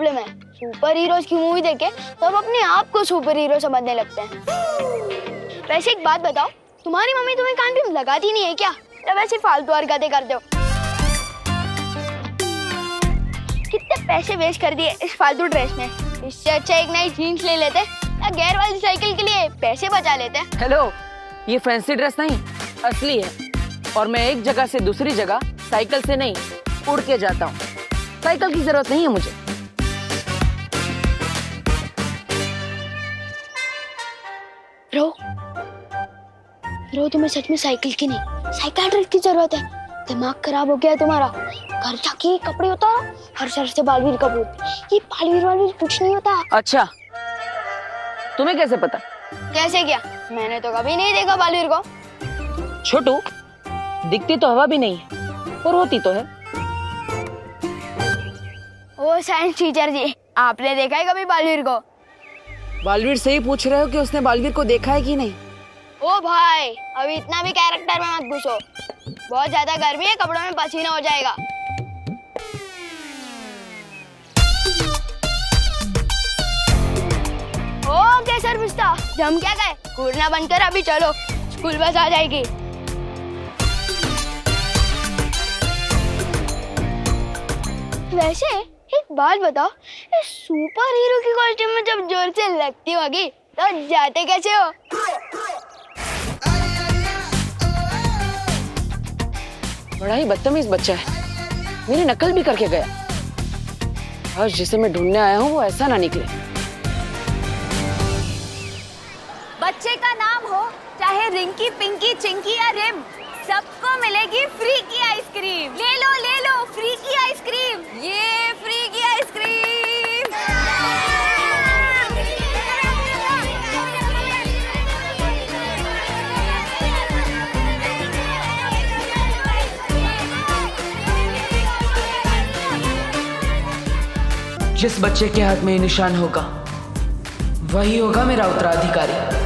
Problem है, super heroes की movie देखे तो अब अपने आप को सुपर हीरो समझने लगते हैं। वैसे एक बात बताओ, तुम्हारी मम्मी तुम्हें कान पे लगाती नहीं है क्या, या वैसे फालतू हरकतें करते हो? कितने पैसे वेस्ट कर दिए इस फालतू ड्रेस में, इससे अच्छा एक नई जीन्स ले लेते या गेयर वाली साइकिल के लिए पैसे बचा लेते। हेलो, ये फैंसी ड्रेस नहीं, असली है। और मैं एक जगह से दूसरी जगह साइकिल से नहीं, उड़ के जाता हूँ। साइकिल की जरूरत नहीं है मुझे। रो तुम्हें सच में साइकिल की नहीं, साइकियाट्रिस्ट की जरूरत है। दिमाग खराब हो गया है तुम्हारा। घर जाके कपड़े उतारो, हर शहर से बालवीर कपूर। ये बालवीर कुछ नहीं होता। अच्छा, तुम्हें कैसे पता? कैसे क्या? मैंने तो कभी नहीं देखा बालवीर को। छोटू, दिखती तो हवा भी नहीं है और होती तो है। ओ साइंस टीचर जी, आपने देखा है कभी बालवीर को? बालवीर से ही पूछ रहे हो कि उसने बालवीर को देखा है कि नहीं? ओ भाई, अभी इतना भी कैरेक्टर में मत घुसो। बहुत ज्यादा गर्मी है, कपड़ों में पसीना हो जाएगा। ओके सर पिस्ता, जम क्या गए, कूदना बंद कर, अभी चलो, स्कूल बस आ जाएगी। वैसे एक बात बताओ, इस सुपर हीरो की कॉस्ट्यूम में जब जोर से लगती होगी तो जाते कैसे हो? बड़ा ही बदतमीज बच्चा है, मेरी नकल भी करके गया। आज जिसे मैं ढूंढने आया हूँ वो ऐसा ना निकले। बच्चे का नाम हो चाहे रिंकी, पिंकी, चिंकी या रिम, सबको मिलेगी फ्री की आइसक्रीम। ले लो फ्री की आइसक्रीम, ये फ्री की आइसक्रीम। जिस बच्चे के हाथ में ये निशान होगा वही होगा मेरा उत्तराधिकारी।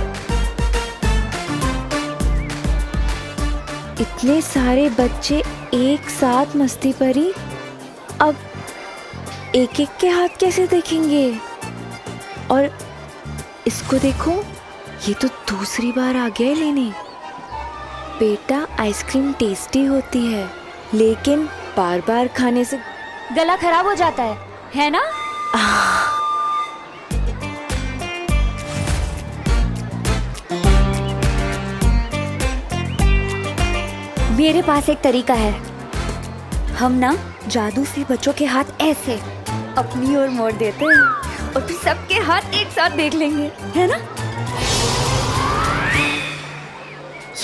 इतने सारे बच्चे एक साथ मस्ती परी, अब एक एक के हाथ कैसे देखेंगे? और इसको देखो, ये तो दूसरी बार आ गया है लेने। बेटा, आइसक्रीम टेस्टी होती है, लेकिन बार बार खाने से गला खराब हो जाता है ना? मेरे पास एक तरीका है। हम ना जादू से बच्चों के हाथ ऐसे अपनी ओर मोड़ देते हैं और फिर सबके हाथ एक साथ देख लेंगे, है ना?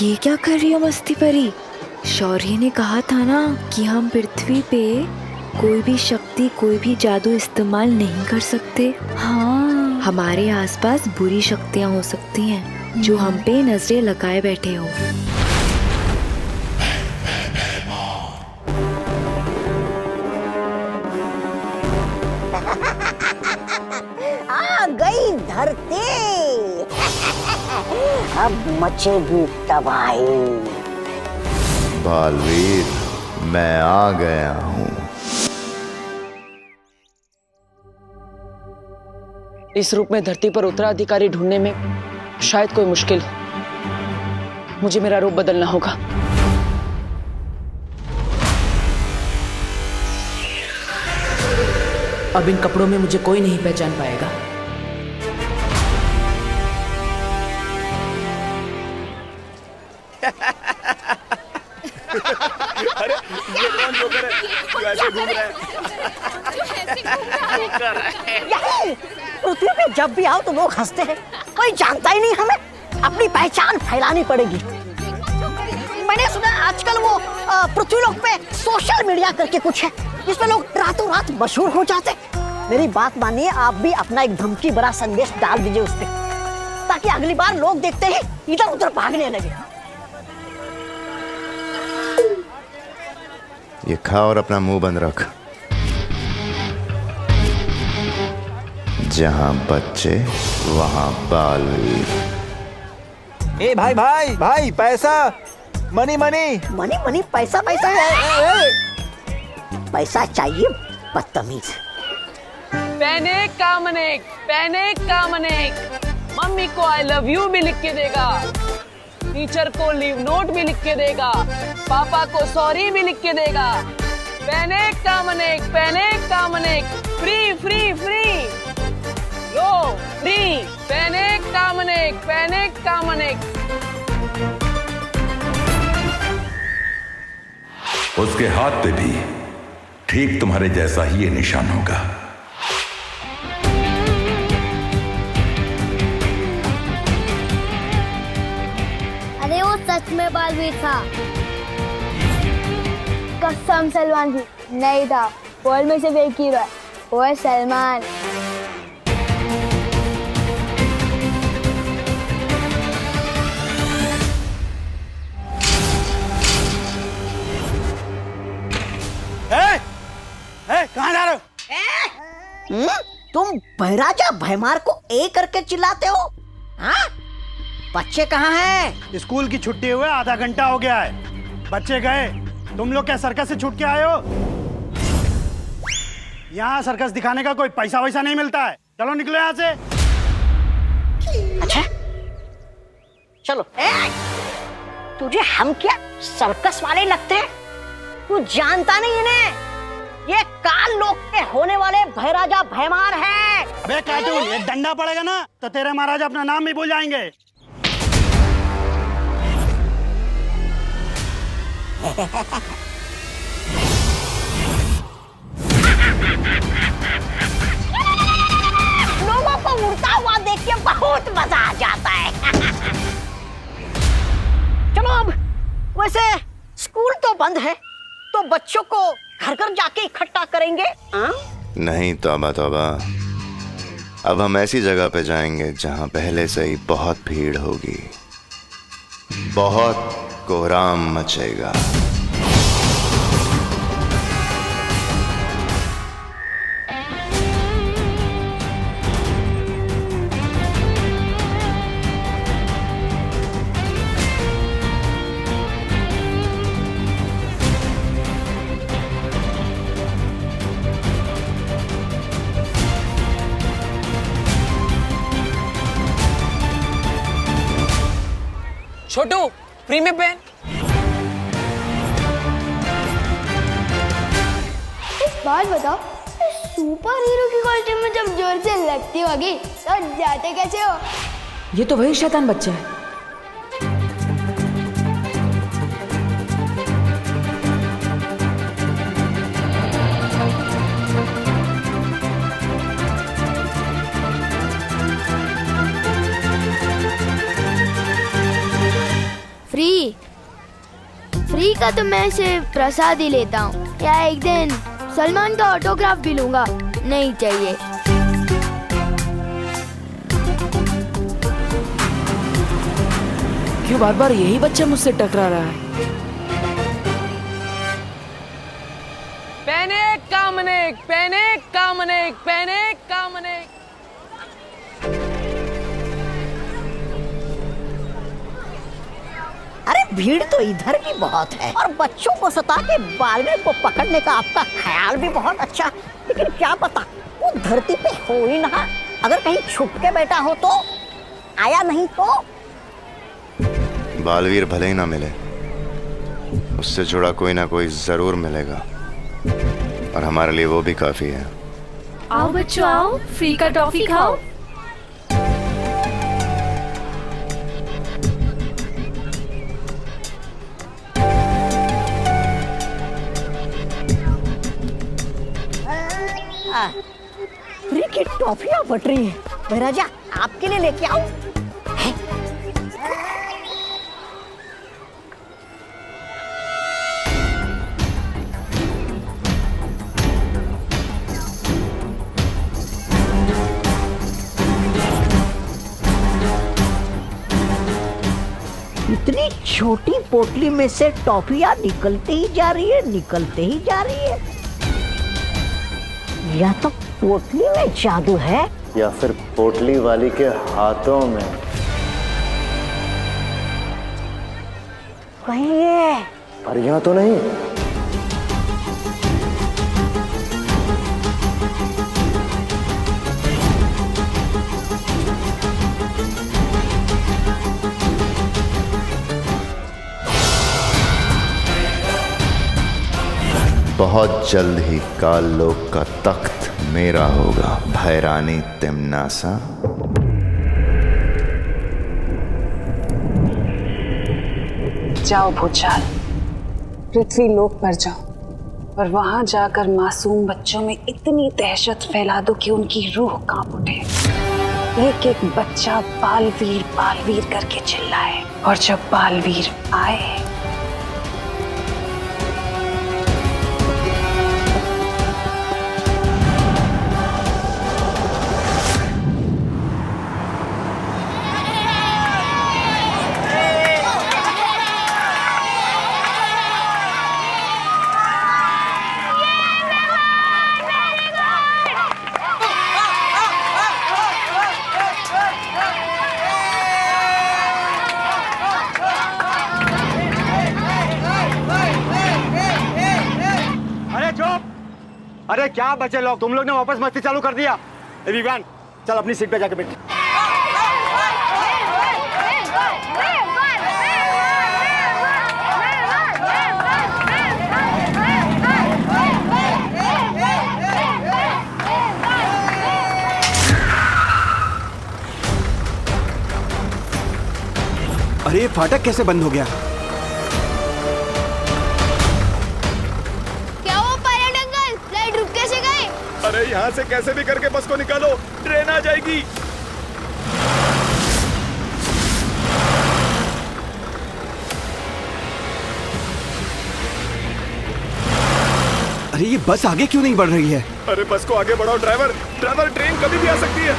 ये क्या कर रही हो मस्ती परी? शौर्य ने कहा था ना कि हम पृथ्वी पे कोई भी शक्ति, कोई भी जादू इस्तेमाल नहीं कर सकते। हाँ, हमारे आसपास बुरी शक्तियाँ हो सकती हैं जो हम पे नजरें लगाए बैठे हो। आ गई धरती, अब मचेगी तबाही। बालवीर, मैं आ गया हूँ। इस रूप में धरती पर उत्तराधिकारी ढूंढने में शायद कोई मुश्किल हो। मुझे मेरा रूप बदलना होगा। अब इन कपड़ों में मुझे कोई नहीं पहचान पाएगा। अरे ये कौन जोकर है जो ऐसे घूम रहा है? यही पृथ्वी पे जब भी आओ तो लोग हंसते हैं, कोई जानता ही नहीं हमें। अपनी पहचान फैलानी पड़ेगी। मैंने सुना आजकल वो पृथ्वी लोक पे सोशल मीडिया करके कुछ है, जिसमें लोग रातों रात मशहूर हो जाते। मेरी बात मानिए, आप भी अपना एक धमकी भरा संदेश डाल दीजिए उस पे, ताकि अगली बार लोग देखते ही इधर उधर भागने लगे। ये खा और अपना मुंह बंद रख। जहां बच्चे वहां बालवीर। ए भाई भाई भाई, पैसा, मनी मनी मनी मनी, पैसा पैसा, पैसा चाहिए बदतमीज। पैनिक कामनेक। मम्मी को आई लव यू भी लिख के देगा, टीचर को लीव नोट भी लिख के देगा, पापा को सॉरी भी लिख के देगा। पैनिक कामनेक, फ्री फ्री फ्री, लो फ्री। पैनिक कामनेक। उसके हाथ पे भी ठीक तुम्हारे जैसा ही ये निशान होगा। अरे वो सच में बालवीर था। कसम सलमान जी, नहीं था। वर्ल्ड में सिर्फ एक हीरो है, वो है सलमान। कहाँ जा रहे हो? तुम बहराजा भैमार को ए करके चिल्लाते हो? हाँ? बच्चे कहाँ हैं? स्कूल की छुट्टी हुए आधा घंटा हो गया है, बच्चे गए। तुम लोग क्या सर्कस से छूट के आए हो? यहाँ सर्कस दिखाने का कोई पैसा वैसा नहीं मिलता है। चलो निकलो यहाँ से। अच्छा चलो। तुझे हम क्या सर्कस वाले लगते हैं? तू जानता नहीं इन्हें? ये काल लोक के होने वाले भैराजा भैमार है। अबे कार्टून, एक डंडा पड़ेगा ना तो तेरे महाराज अपना नाम भी भूल जाएंगे। लोगों को उड़ता हुआ देख के बहुत मजा आ जाता है। चलो अब, वैसे स्कूल तो बंद है, तो बच्चों को घर घर जाके इकट्ठा करेंगे। नहीं तौबा तौबा, अब हम ऐसी जगह पे जाएंगे जहां पहले से ही बहुत भीड़ होगी, बहुत कोहराम मचेगा। छोटू, फ्री में पेन। एक बात बताओ, सुपर हीरो की कॉस्ट्यूम में जब जोर से लगती होगी तो जाते कैसे हो? ये तो वही शैतान बच्चा है। फ्री का तो मैं सिर्फ प्रसाद ही लेता हूँ, या एक दिन सलमान का ऑटोग्राफ भी लूंगा। नहीं चाहिए। क्यों बार बार यही बच्चा मुझसे टकरा रहा है? पैनिक कामनेक। अरे भीड़ तो इधर भी बहुत है, और बच्चों को सता के बालवीर को पकड़ने का आपका ख्याल भी बहुत अच्छा, लेकिन क्या पता वो धरती पे हो ही ना। अगर कहीं छुप के बैठा हो तो, आया नहीं तो। बालवीर भले ही ना मिले, उससे जुड़ा कोई ना कोई जरूर मिलेगा, और हमारे लिए वो भी काफी है। आओ बच्चों आओ, फ्री का टॉफी खाओ। फ्री की टॉफियां बट रही है। भैराजा आपके लिए लेके आओ। इतनी छोटी पोटली में से टॉफियां निकलते ही जा रही है। या तो पोटली में जादू है, या फिर पोटली वाली के हाथों में। कहीं ये परियां तो नहीं? बहुत जल्द ही काल लोक का तख्त मेरा होगा, भैरानी तिमनासा। जाओ भूचाल, पृथ्वी लोक पर जाओ और वहां जाकर मासूम बच्चों में इतनी दहशत फैला दो कि उनकी रूह कांप उठे। एक एक बच्चा बालवीर करके चिल्लाए, और जब बालवीर आए अरे क्या बचे लोग, तुम लोग ने वापस मस्ती चालू कर दिया। विवान चल अपनी सीट पे जाके बैठ। अरे ये फाटक कैसे बंद हो गया? अरे यहाँ से कैसे भी करके बस को निकालो, ट्रेन आ जाएगी। अरे ये बस आगे क्यों नहीं बढ़ रही है? अरे बस को आगे बढ़ाओ ड्राइवर, ट्रेन कभी भी आ सकती है।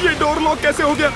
ये डोर लॉक कैसे हो गया?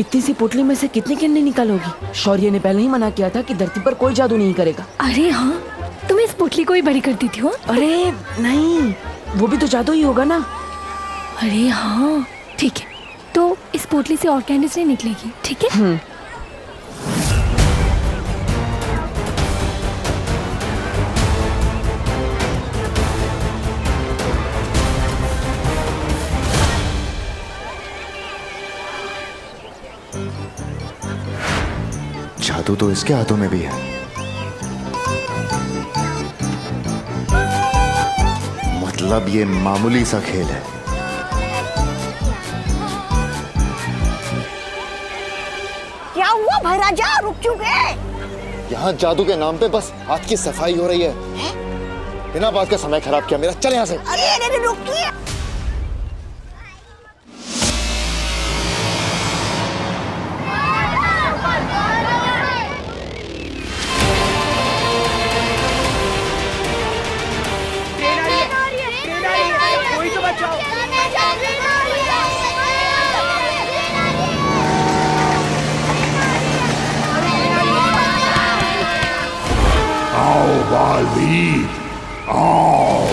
इतनी सी पोटली में से कितनी किन्नी निकालोगी? शौर्य ने पहले ही मना किया था कि धरती पर कोई जादू नहीं करेगा। अरे हाँ, तुम इस पोटली को ही बड़ी कर दी थी हो? अरे नहीं, वो भी तो जादू ही होगा ना। अरे हाँ ठीक है, तो इस पोटली से और कैंडीज नहीं निकलेगी, ठीक है? जादू तो इसके हाथों में भी है। मतलब ये मामूली सा खेल है। क्या हुआ भाई राजा, रुक क्यों गए? यहाँ जादू के नाम पे बस हाथ की सफाई हो रही है। बिना बात का समय खराब किया मेरा, चल यहाँ से। अरे रुकिए। आओ बालवीर, आओ।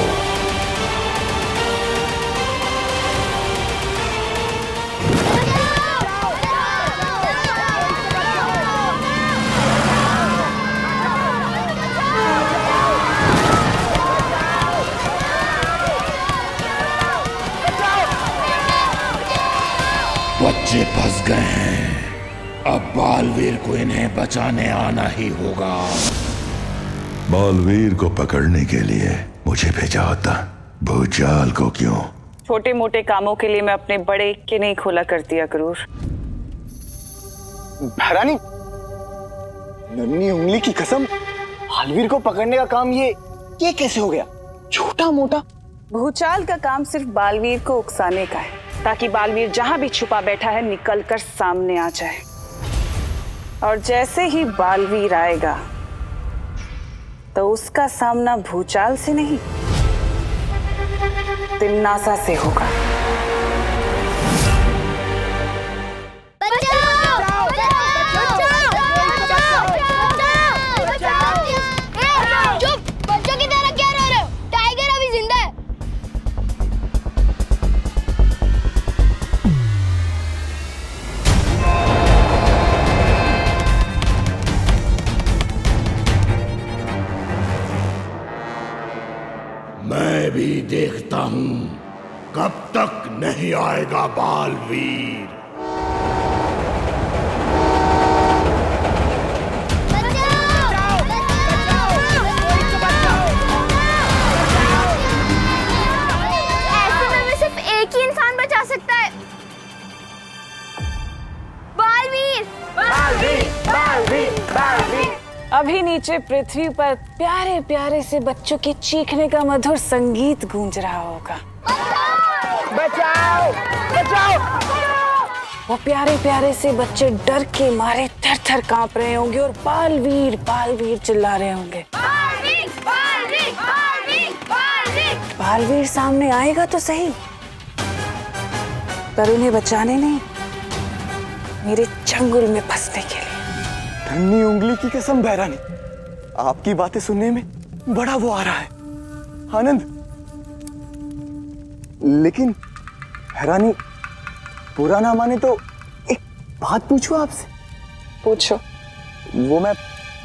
बच्चे फंस गए हैं। अब बालवीर को इन्हें बचाने आना ही होगा। बालवीर को पकड़ने के लिए मुझे भेजा होता, भूचाल को क्यों? छोटे मोटे कामों के लिए मैं अपने बड़े के नहीं खोला करती अक्रूर। महारानी, नन्ही उंगली की कसम, बालवीर को पकड़ने का काम ये कैसे हो गया? छोटा मोटा। भूचाल का काम सिर्फ बालवीर को उकसाने का है, ताकि बालवीर जहां भी छुपा बैठा है निकलकर सामने आ जाए। और जैसे ही बालवीर आएगा तो उसका सामना भूचाल से नहीं, तिन्नासा से होगा। चुप! बच्चों की तरह क्या रो रहे हो? टाइगर अभी जिंदा है। मैं भी देखता हूं कब तक नहीं आएगा बालवीर। ऐसे में सिर्फ एक ही इंसान बचा सकता है। बालवीर! बालवीर! बालवीर! बालवीर! अभी नीचे पृथ्वी पर प्यारे प्यारे से बच्चों के चीखने का मधुर संगीत गूंज रहा होगा। बचाओ! बचाओ! वो प्यारे प्यारे से बच्चे डर के मारे थर थर कांप रहे होंगे और बालवीर बालवीर चिल्ला रहे होंगे। बालवीर! बालवीर! बालवीर! बालवीर! बालवीर सामने आएगा तो सही, पर उन्हें बचाने नहीं, मेरे चंगुल में फंसने के लिए। नन्ही उंगली की कसम बहरानी, आपकी बातें सुनने में बड़ा वो आ रहा है, आनंद। लेकिन बहरानी, बुरा ना माने तो एक बात पूछूं आपसे? पूछो। वो मैं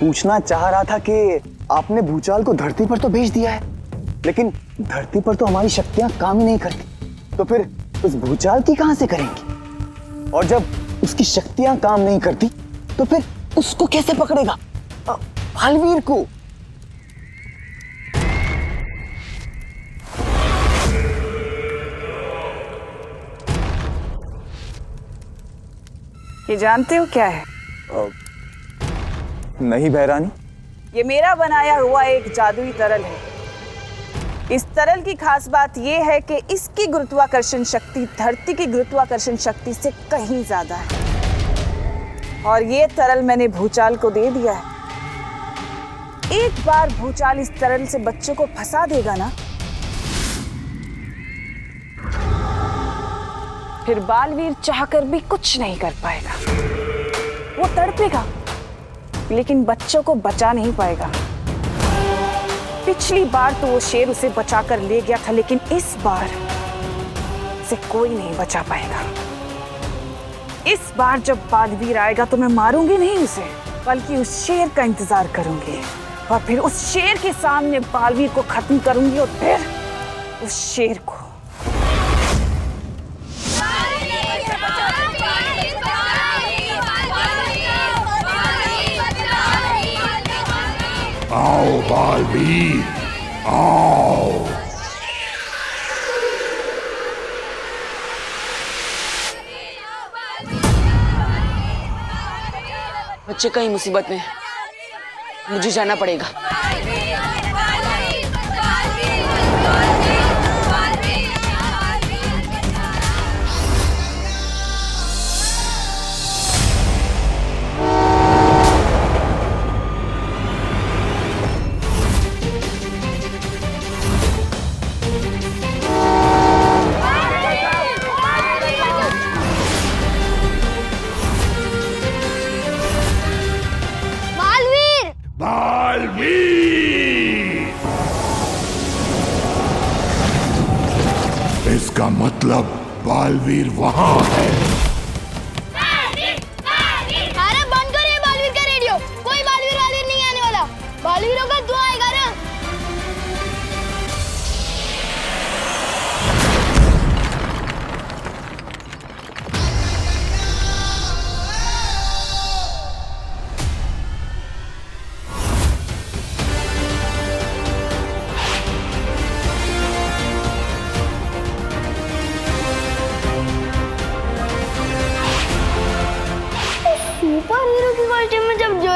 पूछना चाह रहा था कि आपने भूचाल को धरती पर तो भेज दिया है, लेकिन धरती पर तो हमारी शक्तियां काम ही नहीं करती, तो फिर उस भूचाल की कहां से करेंगे? और जब उसकी शक्तियां काम नहीं करती तो फिर उसको कैसे पकड़ेगा, बालवीर को? ये जानते हो क्या है? नहीं बहरानी। ये मेरा बनाया हुआ एक जादुई तरल है। इस तरल की खास बात यह है कि इसकी गुरुत्वाकर्षण शक्ति धरती की गुरुत्वाकर्षण शक्ति से कहीं ज्यादा है। और ये तरल मैंने भूचाल को दे दिया है। एक बार भूचाल इस तरल से बच्चों को फंसा देगा ना, फिर बालवीर चाहकर भी कुछ नहीं कर पाएगा। वो तड़पेगा लेकिन बच्चों को बचा नहीं पाएगा। पिछली बार तो वो शेर उसे बचाकर ले गया था, लेकिन इस बार से कोई नहीं बचा पाएगा। इस बार जब बालवीर आएगा तो मैं मारूंगी नहीं उसे, बल्कि उस शेर का इंतजार करूंगी और फिर उस शेर के सामने बालवीर को खत्म करूंगी और फिर उस शेर को। आओ बालवीर, आओ। बच्चे कहीं मुसीबत में, मुझे जाना पड़ेगा। इसका मतलब बालवीर वहां है। अरे बंद करिए बालवीर का रेडियो। कोई बालवीर नहीं आने वाला। बालवीरों का दुआ आएगा ना।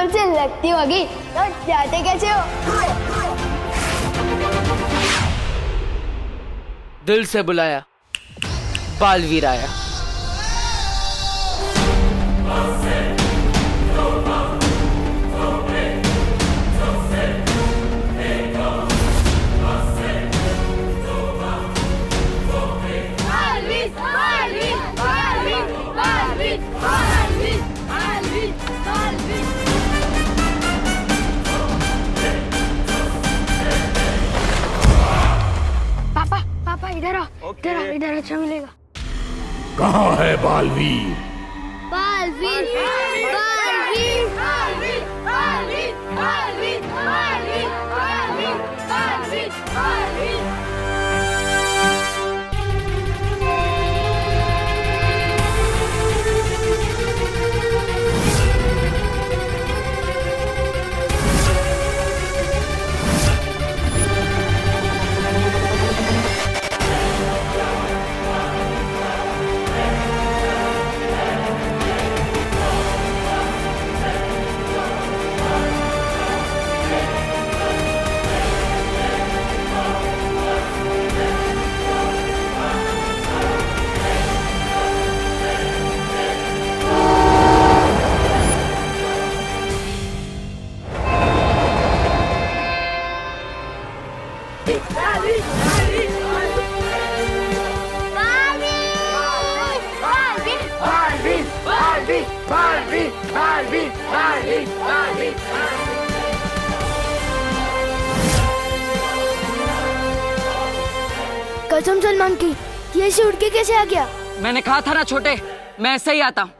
ब्यूटीफुल से लगती होगी तो जाते कैसे हो? दिल से बुलाया, बालवीर आया। पापा पापा इधर आओ, इधर आओ, इधर अच्छा मिलेगा। कहाँ है बालवीर? बालवीर बालवीर बालवीर बालवीर बालवीर बालवीर बालवीर बालवीर बालवीर। कसम सलमान की, ये ऐसे उड़ के कैसे आ गया? मैंने कहा था ना छोटे, मैं ऐसे ही आता हूँ।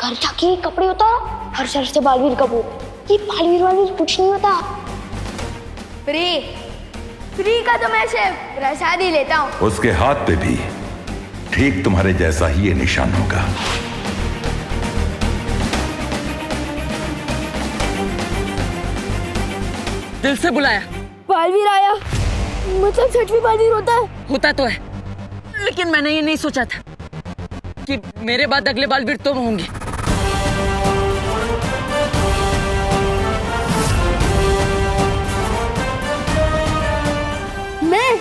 घर जाके कपड़े उतारो, हर शहर से बालवीर कपूर। ये बालवीर वालवीर कुछ नहीं होता। फ्री फ्री का तो मैं सिर्फ प्रसाद ही लेता हूँ। उसके हाथ पे भी ठीक तुम्हारे जैसा ही ये निशान होगा। दिल से बुलाया, बालवीर आया, मतलब सच में बालवीर होता है? होता तो है, लेकिन मैंने ये नहीं सोचा था कि मेरे बाद अगले बालवीर तुम होंगे। मैं?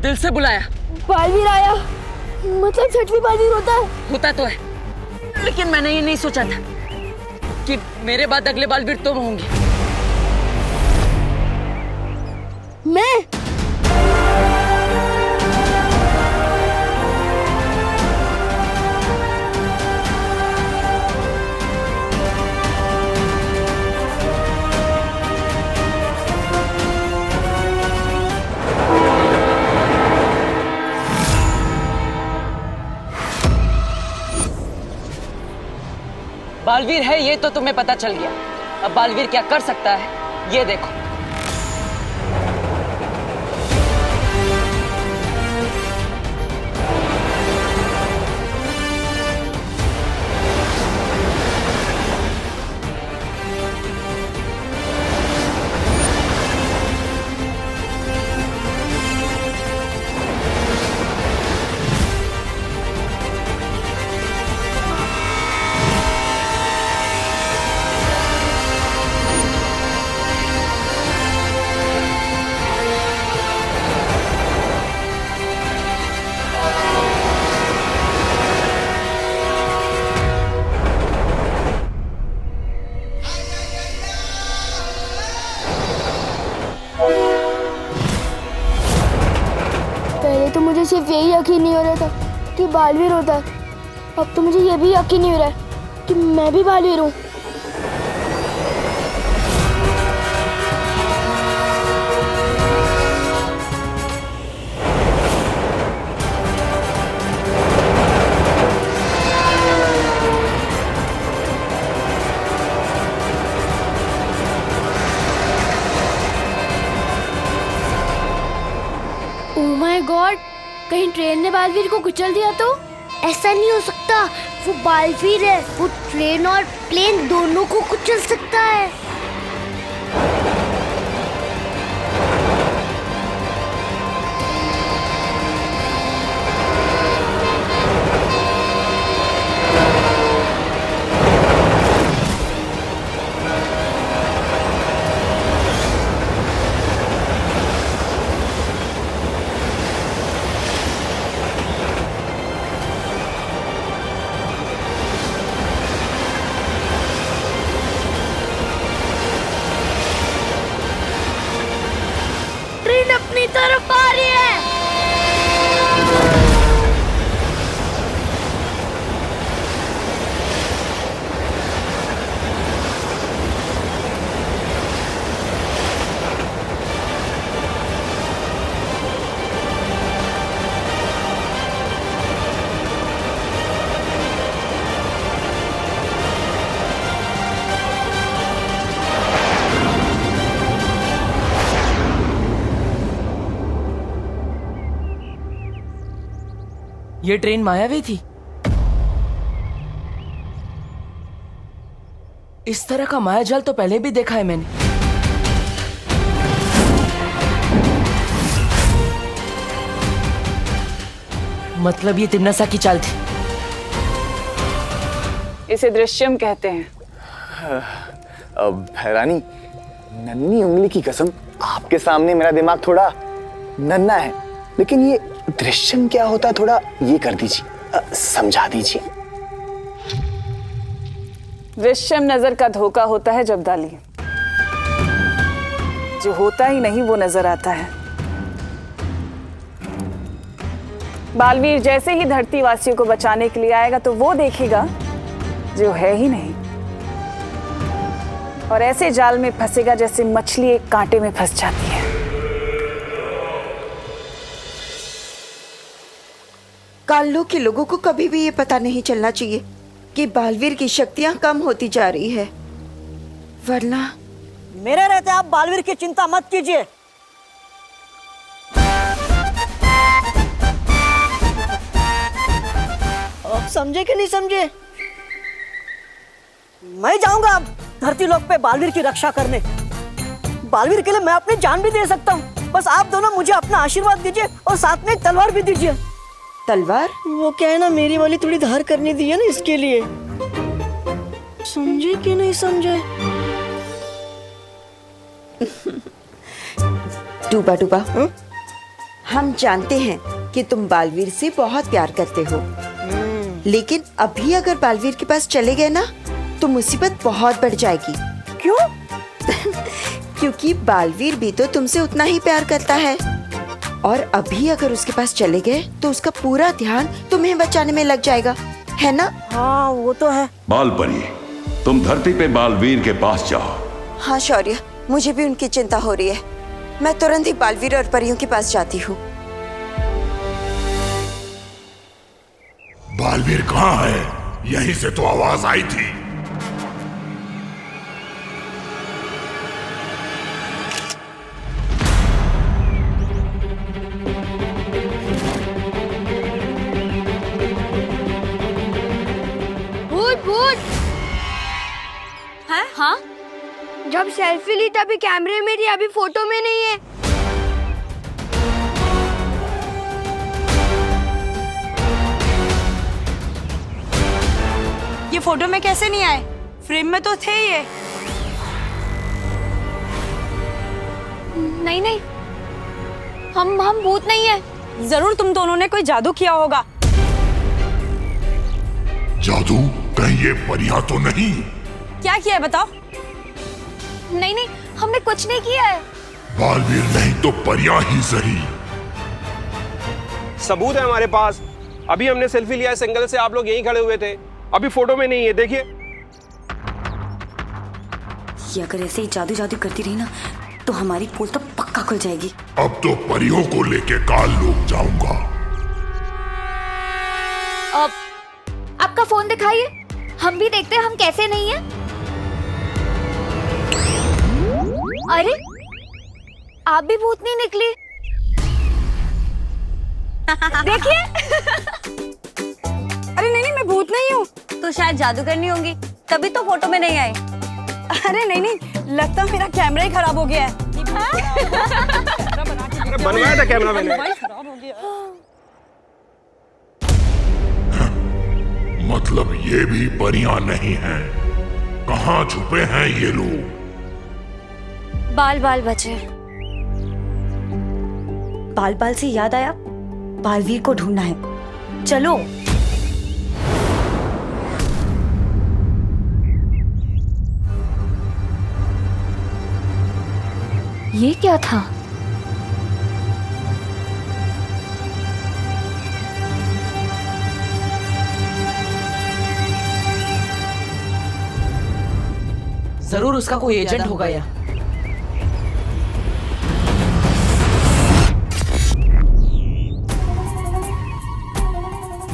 दिल से बुलाया, बालवीर आया, मतलब सच में बालवीर होता है? होता तो है, लेकिन मैंने ये नहीं सोचा था कि मेरे बाद अगले बालवीर तुम होंगे। मैं? बालवीर है ये तो तुम्हें पता चल गया, अब बालवीर क्या कर सकता है ये देखो। सिर्फ यही यकीन नहीं हो रहा था कि बालवीर होता है, अब तो मुझे ये भी यकीन नहीं हो रहा है कि मैं भी बालवीर हूँ। ओह माय गॉड, कहीं ट्रेन ने बालवीर को कुचल दिया तो? ऐसा नहीं हो सकता, वो बालवीर है, वो ट्रेन और प्लेन दोनों को कुचल सकता है। ट्रेन अपनी तरफ आ रही है। ये ट्रेन मायावी थी। इस तरह का मायाजाल तो पहले भी देखा है मैंने। मतलब ये तिम्नासा की चाल थी। इसे दृश्यम कहते हैं। रानी, नन्ही उंगली की कसम, आपके सामने मेरा दिमाग थोड़ा नन्हा है, लेकिन ये दृश्यम क्या होता है थोड़ा ये कर दीजिए, समझा दीजिए। दृश्यम नजर का धोखा होता है जब्दाली, जो होता ही नहीं वो नजर आता है। बालवीर जैसे ही धरती वासियों को बचाने के लिए आएगा तो वो देखेगा जो है ही नहीं, और ऐसे जाल में फंसेगा जैसे मछली एक कांटे में फंस जाती है। काल्लू के लोगों को कभी भी ये पता नहीं चलना चाहिए कि बालवीर की शक्तियां कम होती जा रही है, वरना मेरे रहते आप बालवीर की चिंता मत कीजिए। आप समझे कि नहीं समझे? मैं जाऊंगा अब धरती लोक पे बालवीर की रक्षा करने। बालवीर के लिए मैं अपनी जान भी दे सकता हूँ, बस आप दोनों मुझे अपना आशीर्वाद दीजिए और साथ में एक तलवार भी दीजिए। तलवार? वो क्या है ना, मेरी वाली थोड़ी धार करनी दी है ना, इसके लिए। समझे कि नहीं समझे? डूबा डूबा, हम जानते हैं कि तुम बालवीर से बहुत प्यार करते हो, लेकिन अभी अगर बालवीर के पास चले गए ना तो मुसीबत बहुत बढ़ जाएगी। क्यों? क्योंकि बालवीर भी तो तुमसे उतना ही प्यार करता है, और अभी अगर उसके पास चले गए तो उसका पूरा ध्यान तुम्हें बचाने में लग जाएगा, है ना? हाँ वो तो है। बालपरी, तुम धरती पे बालवीर के पास जाओ। हाँ शौर्य, मुझे भी उनकी चिंता हो रही है। मैं तुरंत ही बालवीर और परियों के पास जाती हूँ। बालवीर कहाँ है? यहीं से तो आवाज आई थी। हाँ? जब सेल्फी ली तभी कैमरे में थी, अभी फोटो में नहीं है। ये फोटो में कैसे नहीं आए? फ्रेम में तो थे ये। नहीं नहीं, हम भूत नहीं है। जरूर तुम दोनों ने कोई जादू किया होगा। जादू? कहीं ये परियां तो नहीं? क्या किया है बताओ? नहीं नहीं, हमने कुछ नहीं किया है। बालवीर नहीं तो परियां ही सही, सबूत है हमारे पास। अभी हमने सेल्फी लिया है सिंगल से, आप लोग यहीं खड़े हुए थे, अभी फोटो में नहीं है, देखिए। ये अगर ऐसे ही जादू जादू करती रही ना तो हमारी पोल तो पक्का खुल जाएगी। अब तो परियों को लेके काल लोग जाऊंगा। आपका फोन दिखाइए, हम भी देखते हैं हम कैसे नहीं है। अरे आप भी भूतनी निकली। देखिए। अरे नहीं, मैं भूत नहीं हूँ। तो शायद जादूगरनी होंगी, तभी तो फोटो में नहीं आई। अरे नहीं, लगता मेरा कैमरा ही खराब हो गया है। अरे बनवाया था कैमरा मैंने। खराब हो गया। मतलब ये भी परियां नहीं हैं। कहाँ छुपे हैं ये लोग? बाल बाल बचे। बाल बाल से याद आया, बालवीर को ढूंढना है, चलो। ये क्या था? जरूर उसका कोई एजेंट होगा या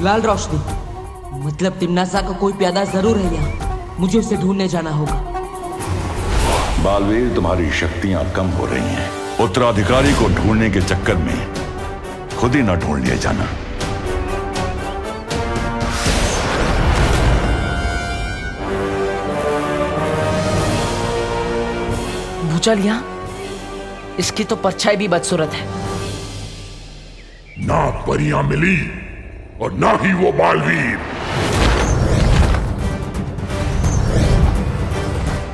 लाल रोशनी, मतलब तिमनासा का कोई प्यादा जरूर है यहाँ। मुझे उसे ढूंढने जाना होगा। बालवीर, तुम्हारी शक्तियां कम हो रही हैं। उत्तराधिकारी को ढूंढने के चक्कर में खुद ही ना ढूंढ लिया जाना। भूचाल यहाँ, इसकी तो परछाई भी बदसूरत है। ना परियां मिली और ना ही वो बालवीर।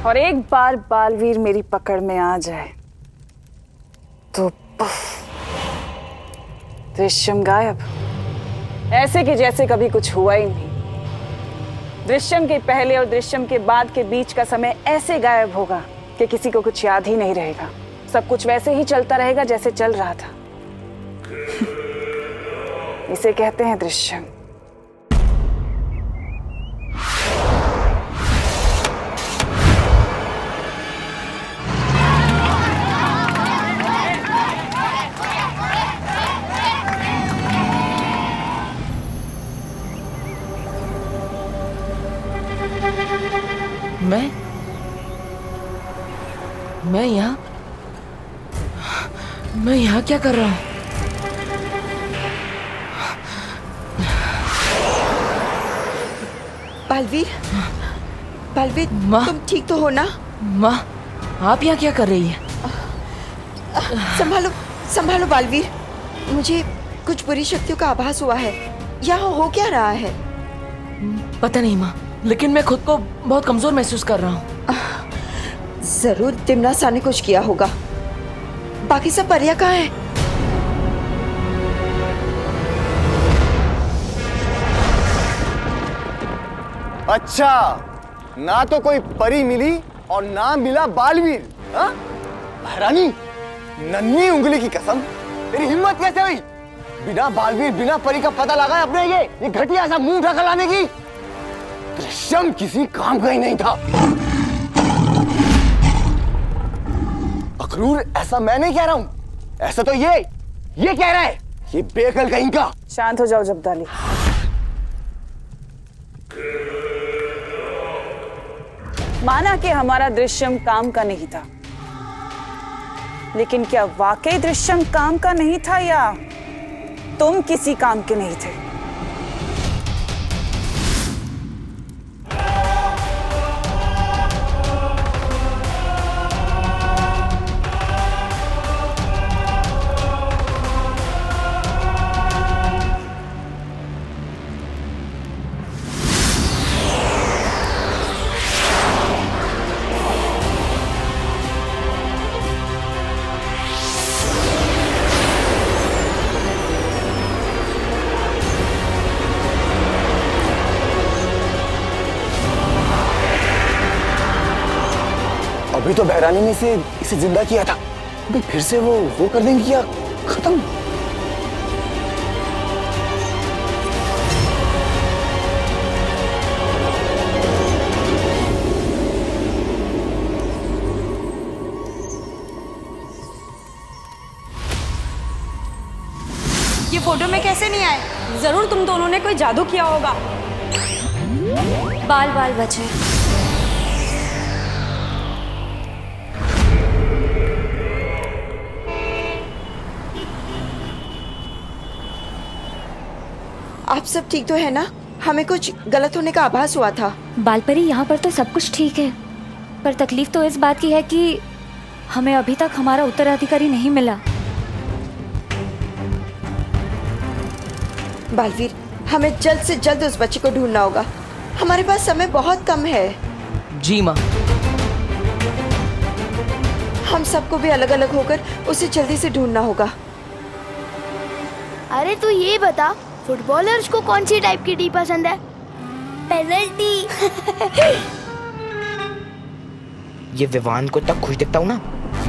और एक बार बालवीर मेरी पकड़ में आ जाए तो दृश्यम गायब, ऐसे कि जैसे कभी कुछ हुआ ही नहीं। दृश्यम के पहले और दृश्यम के बाद के बीच का समय ऐसे गायब होगा कि किसी को कुछ याद ही नहीं रहेगा। सब कुछ वैसे ही चलता रहेगा जैसे चल रहा था। इसे कहते हैं दृश्यम। मैं यहाँ क्या कर रहा हूँ? बालवीर, तुम ठीक तो हो ना? माँ, आप यहाँ क्या कर रही है? संभालो बालवीर, मुझे कुछ बुरी शक्तियों का आभास हुआ है। यहाँ हो क्या रहा है? पता नहीं माँ, लेकिन मैं खुद को बहुत कमजोर महसूस कर रहा हूँ। जरूर तिमनासा ने कुछ किया होगा। बाकी सब परियां कहाँ हैं? अच्छा, ना तो कोई परी मिली और ना मिला बालवीर। हाँ? महारानी, नन्ही उंगली की कसम, तेरी हिम्मत कैसे हुई बिना बालवीर बिना परी का पता लगा अपने ये घटिया सा मुंह ढका लाने की? दृश्यम किसी काम का ही नहीं था। अखरूर, ऐसा मैं नहीं कह रहा हूँ, ऐसा तो ये कह रहा है, ये बेअकल कहीं का। शांत हो जाओ जब्दाली। माना कि हमारा दृश्यम काम का नहीं था, लेकिन क्या वाकई दृश्यम काम का नहीं था या तुम किसी काम के नहीं थे? अभी तो बहरानी ने इसे जिंदा किया था, अभी फिर से वो कर देंगे क्या? खत्म। फोटो में कैसे नहीं आए? जरूर तुम दोनों ने कोई जादू किया होगा। बाल बाल बचे। आप सब ठीक तो है ना? हमें कुछ गलत होने का आभास हुआ था। बालपरी, यहाँ पर तो सब कुछ ठीक है, पर तकलीफ तो इस बात की है कि हमें अभी तक हमारा उत्तराधिकारी नहीं मिला। बालवीर, हमें जल्द से जल्द उस बच्चे को ढूंढना होगा। हमारे पास समय बहुत कम है। जी माँ। हम सबको भी अलग अलग होकर उसे जल्दी से ढूंढना होगा। अरे तू ये बता, फुटबॉलर्स को कौन सी टाइप की टी पसंद है? पेनल्टी। ये विवान को तक खुश देखता हूँ ना,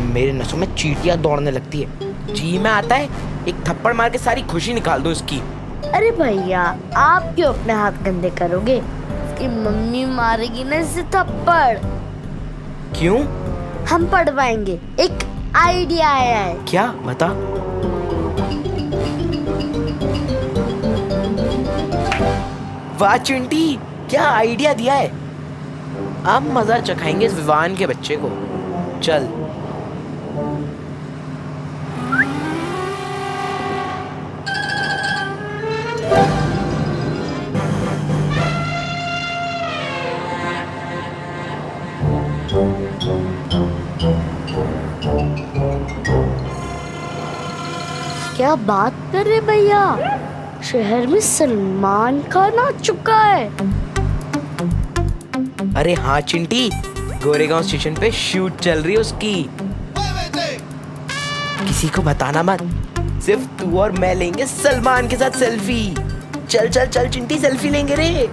मेरे नसों में चींटियां दौड़ने लगती है। जी में आता है, एक थप्पड़ मार के सारी खुशी निकाल दो इसकी। अरे भैया, आप क्यों अपने हाथ गंदे करोगे? इसकी मम्मी मारेगी ना इसे थप्पड़। क्यों? हम पढ़वाएंगे। एक आइडिया आया है। क्या? बता। वाह चिंटी, क्या आइडिया दिया है। अब मजा चखाएंगे इस विवान के बच्चे को। चल। क्या बात कर रहे भैया, शहर में सलमान खान आ चुका है। अरे हाँ चिंटी, गोरेगांव स्टेशन पे शूट चल रही है उसकी। किसी को बताना मत, सिर्फ तू और मैं लेंगे सलमान के साथ सेल्फी। चल चल चल चिंटी, सेल्फी लेंगे रे।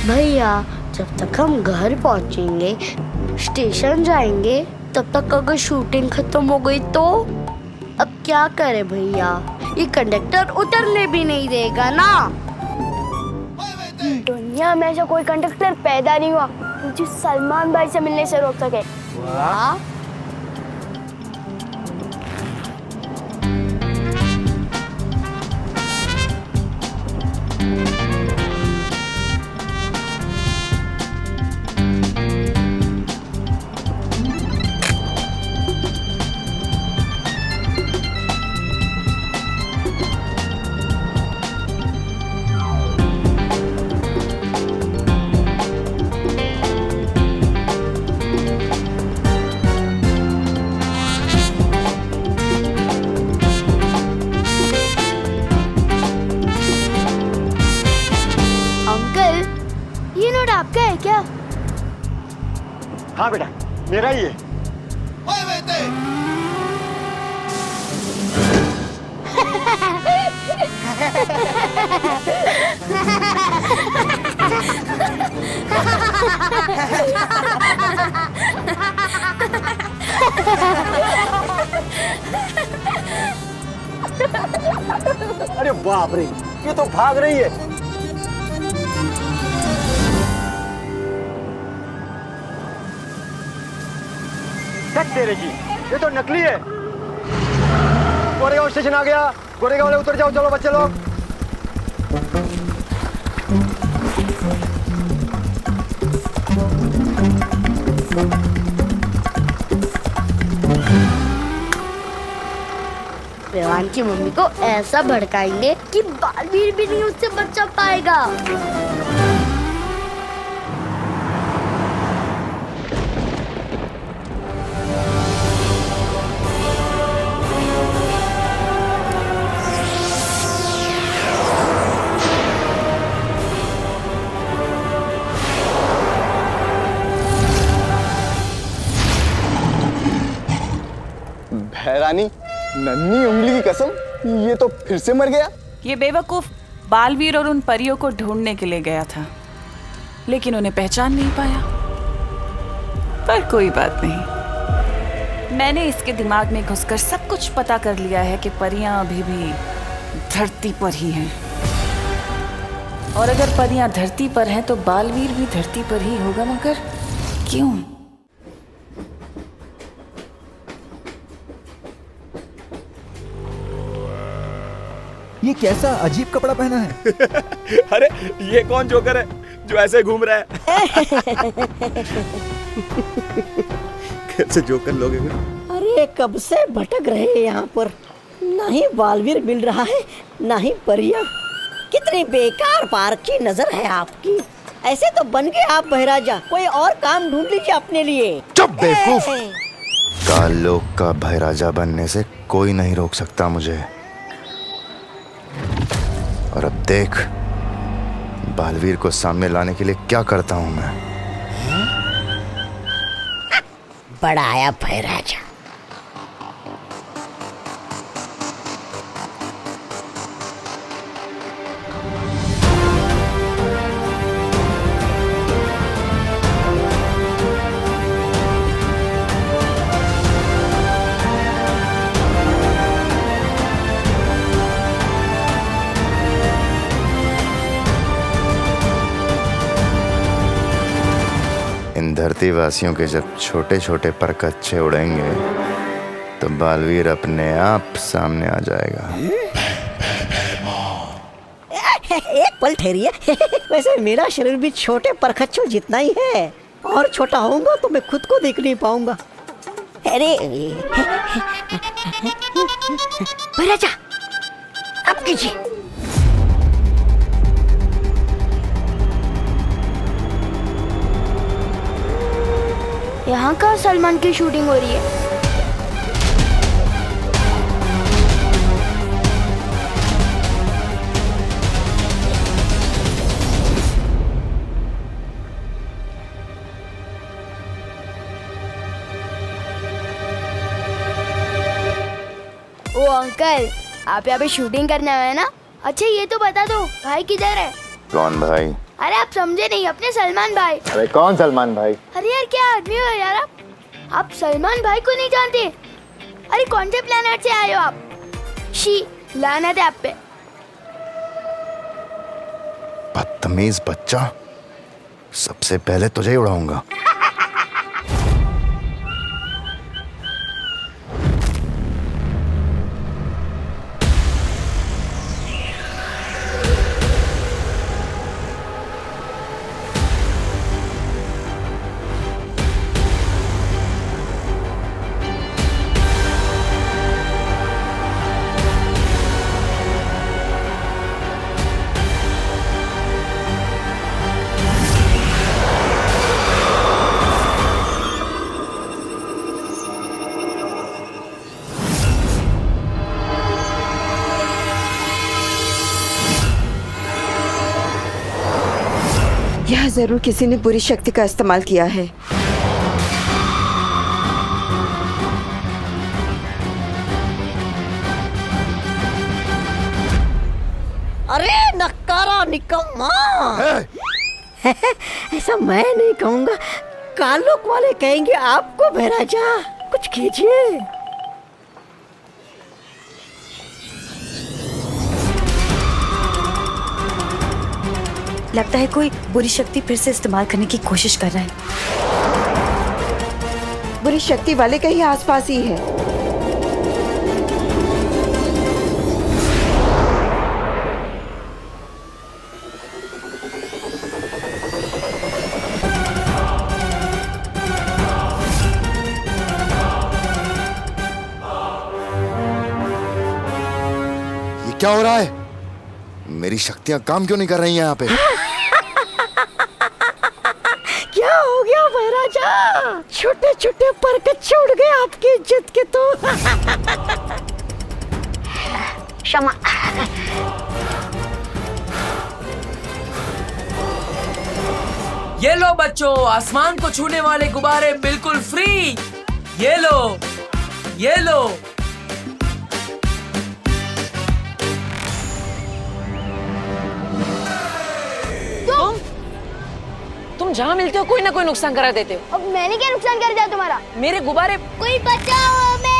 भैया, जब तक हम घर पहुंचेंगे, स्टेशन जाएंगे, तब तक अगर शूटिंग खत्म हो गई तो अब क्या करें भैया? ये कंडक्टर उतरने भी नहीं देगा ना। दुनिया में ऐसा कोई कंडक्टर पैदा नहीं हुआ जो सलमान भाई से मिलने से रोक सके। वाह। आपका है क्या? हाँ बेटा, मेरा ही है। अरे बाप रे, ये तो भाग रही है। तेरे की, ये तो नकली है। गोरेगांव स्टेशन आ गया, गोरेगांव वाले उतर जाओ। चलो बच्चे लोग। विवान की मम्मी को ऐसा भड़काएंगे कि बालवीर भी नहीं उससे बचा पाएगा। हैरानी, नन्ही उंगली की कसम, ये तो फिर से मर गया। ये बेवकूफ बालवीर और उन परियों को ढूंढने के लिए गया था, लेकिन उन्हें पहचान नहीं पाया। पर कोई बात नहीं, मैंने इसके दिमाग में घुसकर सब कुछ पता कर लिया है कि परियां अभी भी धरती पर ही हैं। और अगर परियां धरती पर हैं तो बालवीर भी धरती पर ही होगा, मगर क्यों? ये कैसा अजीब कपड़ा पहना है? अरे ये कौन जोकर है जो ऐसे घूम रहा है? कैसे जोकर लोग हैं? अरे कब से भटक रहे हैं यहाँ पर, ना ही बालवीर मिल रहा है ना ही परिया। कितनी बेकार पार्क की नजर है आपकी। ऐसे तो बन गए आप बहराजा, कोई और काम ढूंढ लीजिए अपने लिए। चुप बेवकूफ। काल लोक का बहराजा बनने से कोई नहीं रोक सकता मुझे। और अब देख बालवीर को सामने लाने के लिए क्या करता हूं मैं। बड़ा आया बहराजा। इन धरती वासियों के जब छोटे छोटे पर कच्चे उड़ेंगे तो बालवीर अपने आप सामने आ जाएगा। एक पल ठहरिए। वैसे मेरा शरीर भी छोटे परखच्चों जितना ही है, और छोटा होऊंगा तो मैं खुद को देख नहीं पाऊंगा। अरे बहराजा अब कीजिए। यहाँ का सलमान की शूटिंग हो रही है। ओ अंकल, आप यहाँ पे शूटिंग करने आए हैं ना? अच्छा ये तो बता दो भाई किधर है? कौन भाई? अरे आप समझे नहीं, अपने सलमान भाई। अरे कौन सलमान भाई? अरे यार क्या आदमी हो यार आप सलमान भाई को नहीं जानते? अरे कौन से प्लेनेट से आए हो आप? शी लानत है आप पे। बदतमीज बच्चा, सबसे पहले तुझे ही उड़ाऊंगा। यह जरूर किसी ने बुरी शक्ति का इस्तेमाल किया है। अरे नक्कारा निकम्मा। ऐसा मैं नहीं कहूंगा, कालोक वाले कहेंगे आपको। बहराजा कुछ कीजिए। लगता है कोई बुरी शक्ति फिर से इस्तेमाल करने की कोशिश कर रहा है। बुरी शक्ति वाले कहीं आसपास ही है। ये क्या हो रहा है? मेरी शक्तियां काम क्यों नहीं कर रही हैं यहाँ पे? क्या हो गया बहराजा? छोटे छोटे पर कच्चे उड़ गए आपकी इज्जत के तो। क्षमा। ये लो बच्चों, आसमान को छूने वाले गुब्बारे बिल्कुल फ्री। ये लो, ये लो। तुम जहाँ मिलते हो कोई ना कोई नुकसान करा देते हो। अब मैंने क्या नुकसान कर दिया तुम्हारा? मेरे गुब्बारे। कोई बचाओ हमें।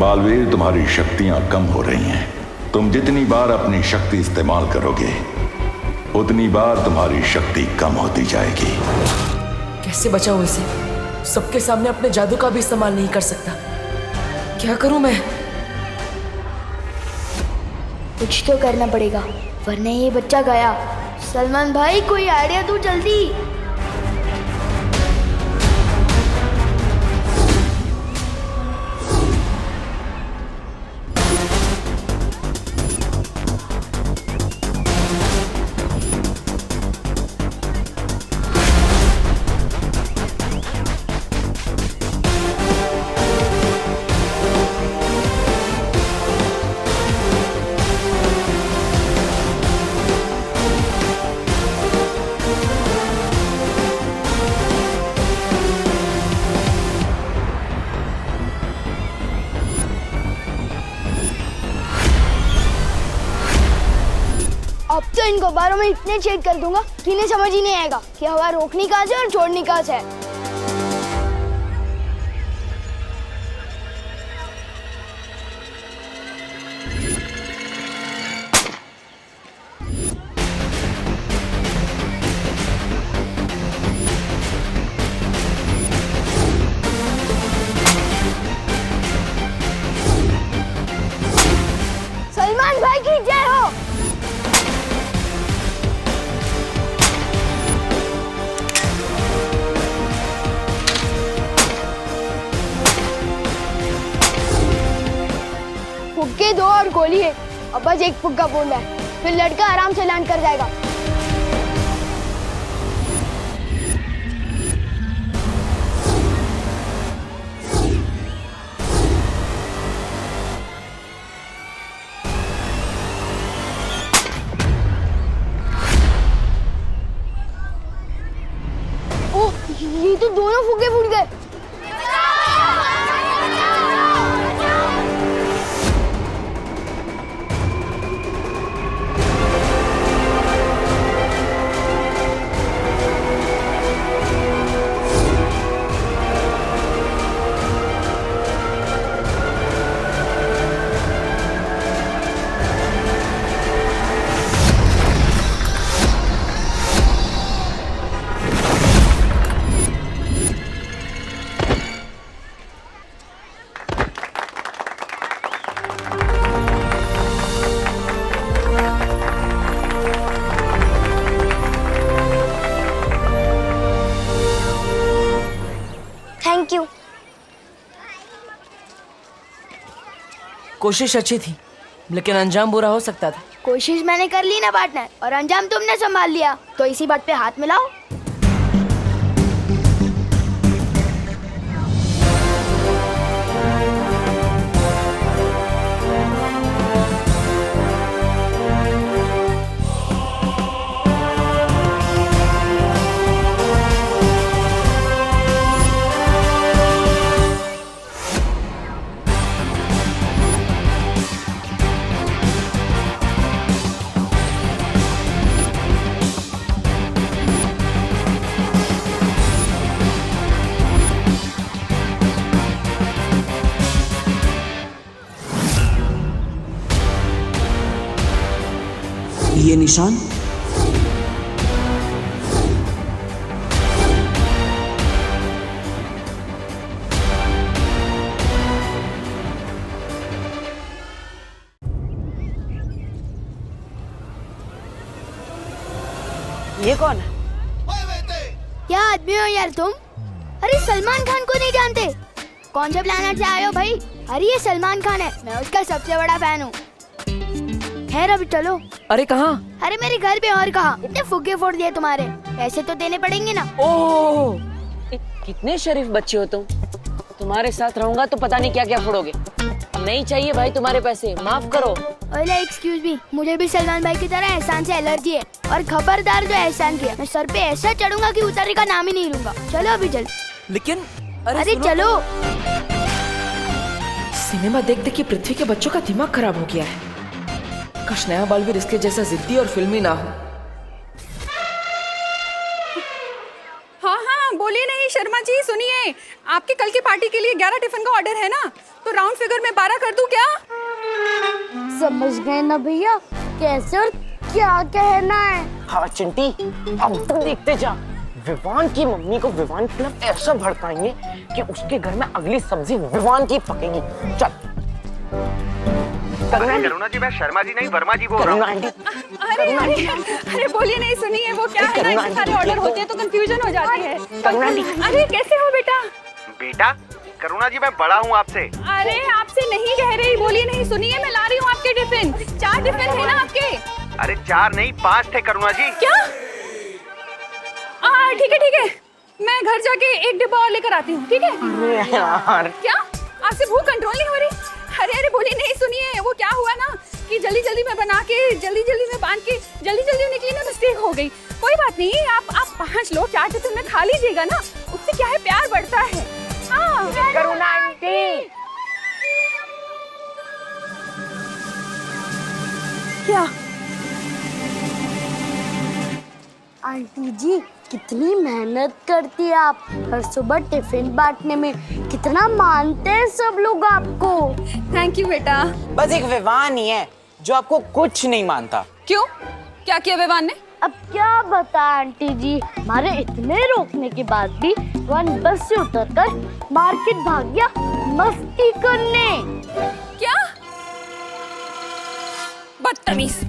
बालवीर, तुम्हारी शक्तियां कम हो रही हैं। तुम जितनी बार अपनी शक्ति इस्तेमाल करोगे उतनी बार तुम्हारी शक्ति कम होती जाएगी। कैसे बचाऊं इसे? सबके सामने अपने जादू का भी इस्तेमाल नहीं कर सकता। क्या करूं मैं? कुछ तो करना पड़ेगा वरना ये बच्चा गया। सलमान भाई कोई आइडिया दो जल्दी। अब तो इनको बारों में इतने छेद कर दूंगा कि इन्हें समझ ही नहीं आएगा कि हवा रोकनी कहाँ से और छोड़नी कहाँ से है। सलमान भाई की जय हो। फुग्गे दो और गोली है। अब बस एक फुग्गा बोलना है, फिर लड़का आराम से लैंड कर जाएगा। ओह, ये तो दोनों फुग्गे फूट गए। Thank you. कोशिश अच्छी थी लेकिन अंजाम बुरा हो सकता था। कोशिश मैंने कर ली ना पार्टनर, और अंजाम तुमने संभाल लिया, तो इसी बात पे हाथ मिलाओ। ये निशान ये कौन है? क्या आदमी हो यार तुम? अरे सलमान खान को नहीं जानते? कौन से प्लेनेट से आए हो भाई? अरे ये सलमान खान है, मैं उसका सबसे बड़ा फैन हूँ। खैर अभी चलो। अरे कहाँ? अरे मेरे घर पे। और कहाँ? इतने फुग्गे फोड़ दिए तुम्हारे, पैसे तो देने पड़ेंगे ना। ओह, कितने शरीफ बच्चे हो तुम। तुम्हारे साथ रहूंगा तो पता नहीं क्या क्या फोड़ोगे। नहीं चाहिए भाई तुम्हारे पैसे, माफ करो। ओले एक्सक्यूज मी, मुझे भी सलमान भाई की तरह एहसान से एलर्जी है, और खबरदार जो एहसान किया मैं सर पे ऐसा चढ़ूंगा कि उतरने का नाम ही नहीं लूंगा। चलो अभी चल। लेकिन अरे चलो। सिनेमा देख देख के पृथ्वी के बच्चों का दिमाग खराब हो गया है। काश नया बालवीर इसके जैसा जिद्दी और फिल्मी ना हो। हाँ हाँ बोलिए। नहीं शर्मा जी सुनिए, आपके कल की पार्टी के लिए 11 टिफिन का ऑर्डर है ना, तो राउंड फिगर में 12 कर दूं क्या? समझ गए ना भैया कैसे और क्या कहना है? हाँ चिंटी, अब तक देखते जा। विवान की मम्मी को विवान क्लब ऐसा भड़काएंगे कि उसके घर में अगली सब्जी विवान की पकेगी। चल। करुणा जी, मैं शर्मा जी नहीं वर्मा जी बोल रहा हूँ। अरे बोलिए नहीं, सुनिए, वो क्या है ना, इतने सारे ऑर्डर होते हैं तो कंफ्यूजन हो जाती है। अरे कैसे हो बेटा? बेटा करुणा जी, मैं बड़ा हूँ आपसे। अरे आपसे नहीं कह रही, बोलिए नहीं, सुनिए, मैं ला रही हूँ आपके टिफिन। 4 टिफिन है ना आपके? अरे 4 नहीं 5 थे करुणा जी। क्या? ठीक है, मैं घर जाके 1 डिब्बा और लेकर आती हूँ, ठीक है? अरे यार, क्या आपसे भूख कंट्रोल नहीं हो रही? अरे बोलिए नहीं, सुनिए, वो क्या हुआ ना कि जल्दी में बना के जल्दी में बांध के जल्दी निकली ना, मिस्टेक हो गई। कोई बात नहीं, आप 5 लोग 4 टिफिन में खा लीजिएगा ना, उससे क्या है, प्यार बढ़ता है। हाँ करुणा आंटी। क्या? आंटी जी कितनी मेहनत करती है आप, हर सुबह टिफिन बांटने में। कितना मानते हैं सब लोग आपको। थैंक यू बेटा। बस एक विवान ही है जो आपको कुछ नहीं मानता। क्यों? क्या किया विवान ने? अब क्या बता आंटी जी, हमारे इतने रोकने के बाद भी विवान बस से उतरकर मार्केट भाग गया मस्ती करने। क्या? बदतमीज।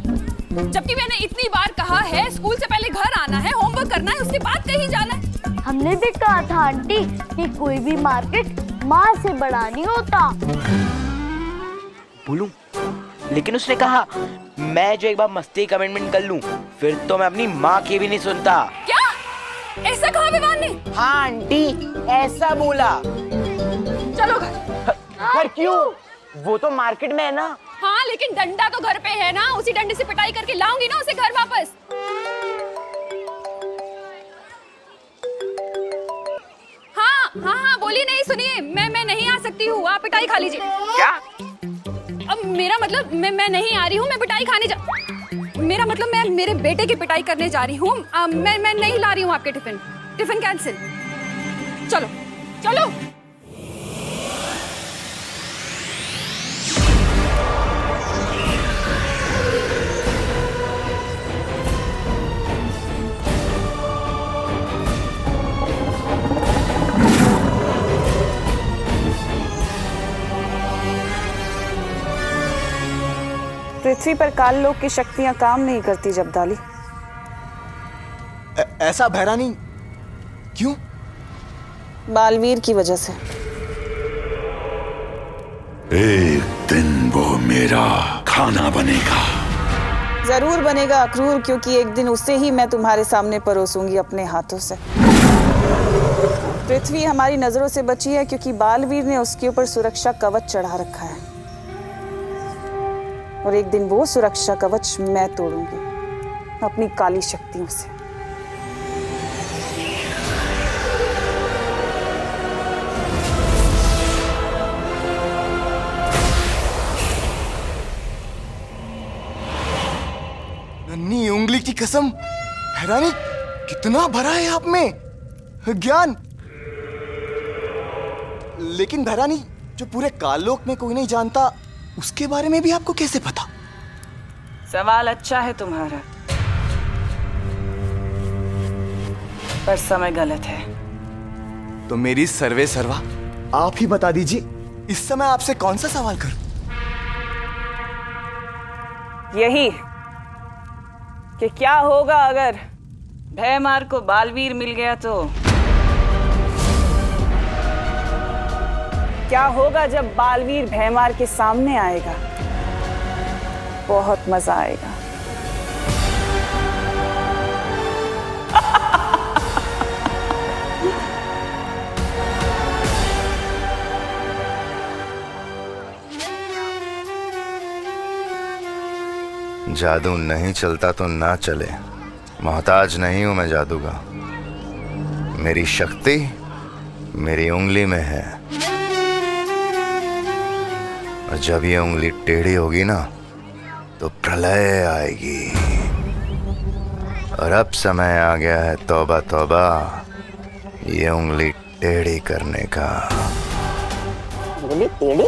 जबकि मैंने इतनी बार कहा है स्कूल से पहले घर आना है, होमवर्क करना है, उसके बाद कहीं जाना है। हमने भी कहा था आंटी कि कोई भी मार्केट माँ से बड़ा नहीं होता। बोलूं? लेकिन उसने कहा मैं जो एक बार मस्ती कमिटमेंट कर लूं फिर तो मैं अपनी माँ की भी नहीं सुनता। क्या? ऐसा कहा विवान ने? हाँ आंटी, ऐसा बोला। चलो घर क्यों? वो तो मार्केट में है ना। हाँ लेकिन डंडा तो घर पे है ना, उसी डंडे से पिटाई करके लाऊंगी ना उसे घर वापस। हाँ बोलिए नहीं, सुनिए, मैं नहीं आ सकती हूँ, आप पिटाई खा लीजिए। क्या? अब मेरा मतलब मैं नहीं आ रही हूँ, मैं पिटाई खाने मेरा मतलब मैं मेरे बेटे की पिटाई करने जा रही हूँ। मैं नहीं ला रही हूँ आपके टिफिन कैंसिल। चलो। पृथ्वी पर काल लोक की शक्तियां काम नहीं करती जबदाली। ऐसा भैरानी क्यों? बालवीर की वजह से। एक दिन वो मेरा खाना बनेगा। जरूर बनेगा अक्रूर, क्योंकि एक दिन उसे ही मैं तुम्हारे सामने परोसूंगी अपने हाथों से। पृथ्वी हमारी नजरों से बची है क्योंकि बालवीर ने उसके ऊपर सुरक्षा कवच चढ़ा रखा है, और एक दिन वो सुरक्षा कवच मैं तोड़ूंगी अपनी काली शक्तियों से। नन्ही उंगली की कसम, भैरानी कितना भरा है आप में ज्ञान। लेकिन भैरानी, जो पूरे काललोक में कोई नहीं जानता उसके बारे में भी आपको कैसे पता? सवाल अच्छा है तुम्हारा, पर समय गलत है। तो मेरी सर्वे सर्वा आप ही बता दीजिए, इस समय आपसे कौन सा सवाल करूं? यही कि क्या होगा अगर भयमार को बालवीर मिल गया, तो क्या होगा जब बालवीर भयमार के सामने आएगा? बहुत मजा आएगा। जादू नहीं चलता तो ना चले, मोहताज नहीं हूं मैं जादू का। मेरी शक्ति मेरी उंगली में है, और जब ये उंगली टेढ़ी होगी ना तो प्रलय आएगी। और अब समय आ गया है तौबा तौबा, ये उंगली टेढ़ी करने का। अंगुली टेढ़ी।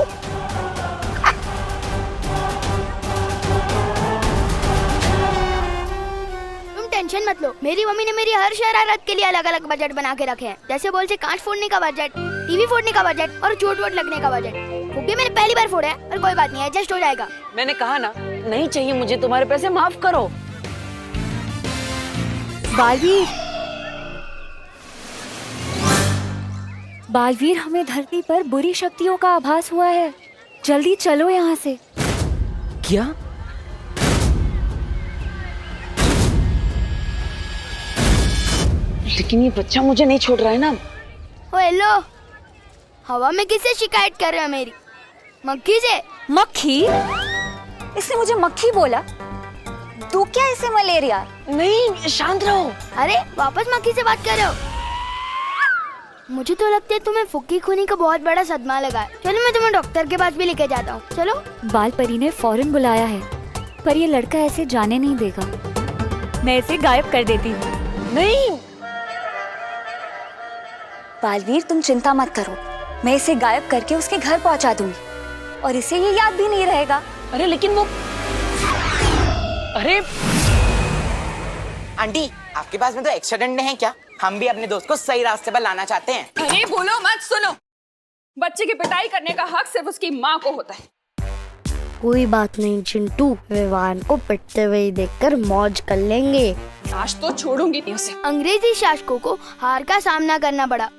तुम टेंशन मत लो, मेरी मम्मी ने मेरी हर शरारत के लिए अलग अलग बजट बना के रखे हैं। जैसे बॉल से कांच फोड़ने का बजट, टीवी फोड़ने का बजट और चोट वोट लगने का बजट। फुग्गे मैंने पहली बार फोड़ा है, पर कोई बात नहीं, एडजस्ट हो जाएगा। मैंने कहा ना, नहीं चाहिए मुझे तुम्हारे पैसे, माफ करो। बालवीर, हमें धरती पर बुरी शक्तियों का आभास हुआ है। जल्दी चलो यहाँ से। क्या? लेकिन ये बच्चा मुझे नहीं छोड़ रहा है ना। ओ हेलो, हवा में किससे शिकायत कर रहे हो मेरी? मक्खी से। मक्खी? इसने मुझे मक्खी बोला? तू क्या इसे मलेरिया? नहीं, शांत रहो। अरे वापस मक्खी से बात कर रहे हो? मुझे तो लगता है तुम्हें फुक्की खूनी का बहुत बड़ा सदमा लगा है। चलो मैं तुम्हें डॉक्टर के पास भी लेके जाता हूँ। चलो। बाल परी ने फौरन बुलाया है, पर ये लड़का ऐसे जाने नहीं देगा। मैं इसे गायब कर देती हूँ। नहीं बालवीर, तुम चिंता मत करो, मैं इसे गायब करके उसके घर पहुंचा दूंगी और इसे ये याद भी नहीं रहेगा। अरे लेकिन वो, अरे आंटी, आपके पास में तो एक्स्ट्रा डंडे हैं क्या? हम भी अपने दोस्त को सही रास्ते पर लाना चाहते हैं। अरे बोलो मत, सुनो। बच्चे की पिटाई करने का हक सिर्फ उसकी माँ को होता है। कोई बात नहीं चिंटू, विवान को पिटते हुए देखकर मौज कर लेंगे। आज तो छोड़ूंगी नहीं उसे। अंग्रेजी शासकों को हार का सामना करना पड़ा।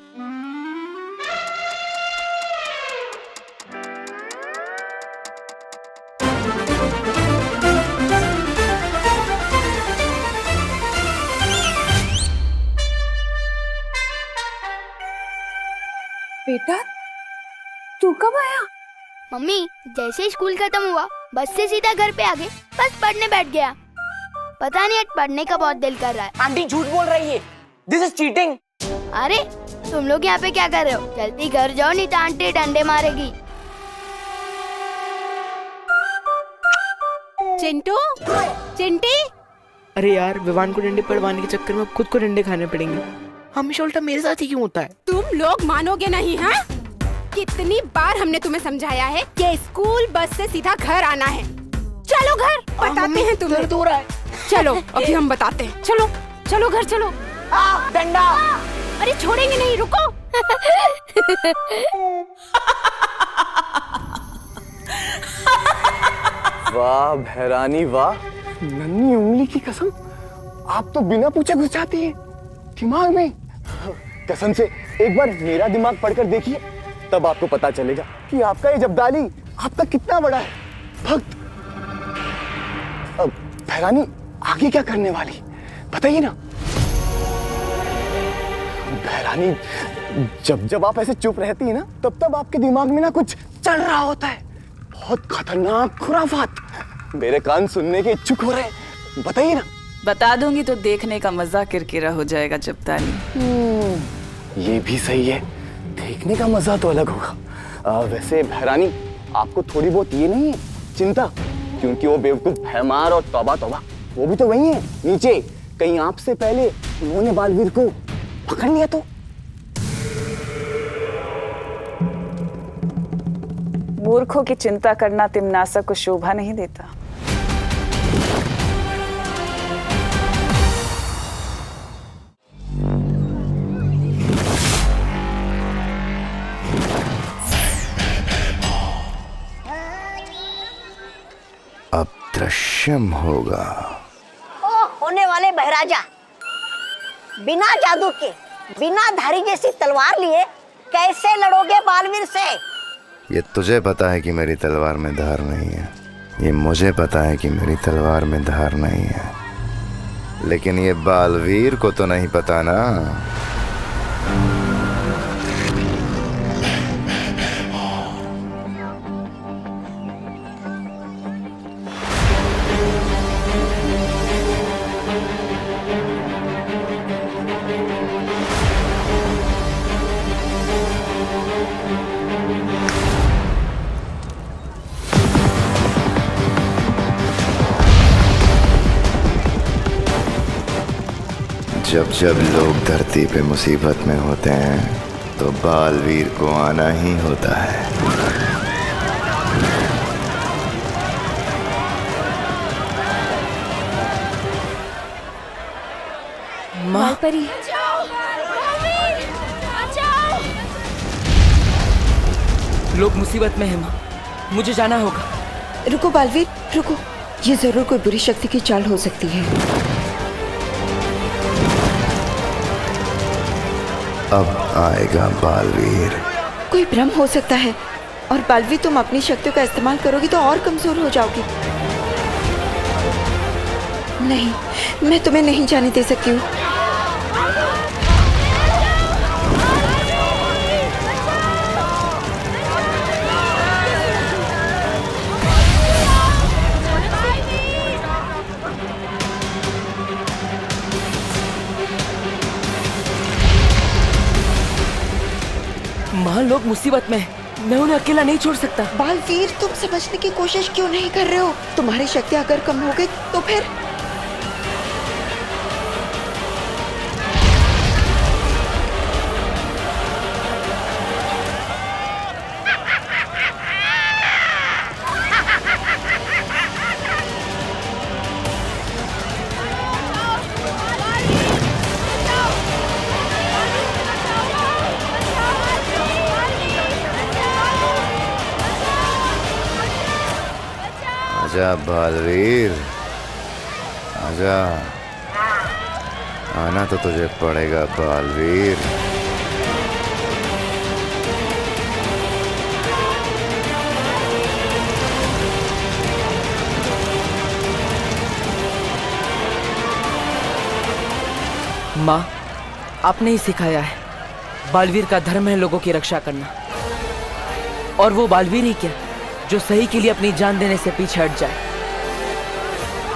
बेटा, तू कब आया? मम्मी, जैसे ही स्कूल खत्म हुआ बस से सीधा घर पे आ गए, बस पढ़ने बैठ गया। पता नहीं, आज पढ़ने का बहुत दिल कर रहा है। आंटी झूठ बोल रही है, दिस इज चीटिंग। अरे तुम लोग यहाँ पे क्या कर रहे हो? जल्दी घर जाओ, नहीं तो आंटी डंडे मारेगी। चिंटू, चिंटी। अरे यार, विवान को डंडे पड़वाने के चक्कर में खुद को डंडे खाने पड़ेंगे। हमेशा उल्टा मेरे साथ ही क्यों होता है? तुम लोग मानोगे नहीं, हाँ? कितनी बार हमने तुम्हें समझाया है कि स्कूल बस से सीधा घर आना है। चलो घर, बताते हैं तुम्हें। दर्द हो रहा है। चलो अभी हम बताते हैं। चलो चलो घर चलो। डंडा। अरे छोड़ेंगे नहीं, रुको। वाह भैरानी वाह, नन्ही उंगली की कसम, आप तो बिना पूछे घुस जाती है दिमाग में। कसम से एक बार मेरा दिमाग पढ़कर देखिए, तब आपको पता चलेगा कि आपका ये जब्दाली आपका कितना बड़ा है भक्त। अब भैरानी आगे क्या करने वाली बताइए ना। भैरानी, जब जब आप ऐसे चुप रहती है ना, तब तब आपके दिमाग में ना कुछ चल रहा होता है, बहुत खतरनाक खुराफात। मेरे कान सुनने के इच्छुक हो रहे हैं, बताइए ना। बता दूंगी तो देखने का मजा किरकिरा हो जाएगा जब्दाली। ये भी सही है, देखने का मजा तो अलग होगा। वैसे भैरानी, आपको थोड़ी बहुत ये नहीं है चिंता, क्योंकि वो बेवकूफ भैमार और तौबा तौबा वो भी तो वही है नीचे। कहीं आपसे पहले उन्होंने बालवीर को पकड़ लिया तो। मूर्खों की चिंता करना तिमनासा को शोभा नहीं देता। अब दृश्यम होगा। ओ होने वाले बहराजा, बिना जादू के, बिना धारी जैसी तलवार लिए कैसे लड़ोगे बालवीर से? ये तुझे पता है कि मेरी तलवार में धार नहीं है, ये मुझे पता है कि मेरी तलवार में धार नहीं है, लेकिन ये बालवीर को तो नहीं पता ना। जब जब लोग धरती पे मुसीबत में होते हैं तो बालवीर को आना ही होता है। परी। लोग मुसीबत में हैं माँ, मुझे जाना होगा। रुको बालवीर, रुको। ये जरूर कोई बुरी शक्ति की चाल हो सकती है। अब आएगा बालवीर। कोई भ्रम हो सकता है, और बालवीर तुम अपनी शक्तियों का इस्तेमाल करोगी तो और कमजोर हो जाओगी। नहीं, मैं तुम्हें नहीं जाने दे सकती हूँ। माँ, लोग मुसीबत में हैं, मैं उन्हें अकेला नहीं छोड़ सकता। बालवीर, तुम समझने की कोशिश क्यों नहीं कर रहे हो? तुम्हारी शक्ति अगर कम हो गई तो फिर आजा बालवीर, आजा। आना तो तुझे पड़ेगा बालवीर। माँ, आपने ही सिखाया है, बालवीर का धर्म है लोगों की रक्षा करना। और वो बालवीर ही क्या, जो सही के लिए अपनी जान देने से पीछे हट जाए।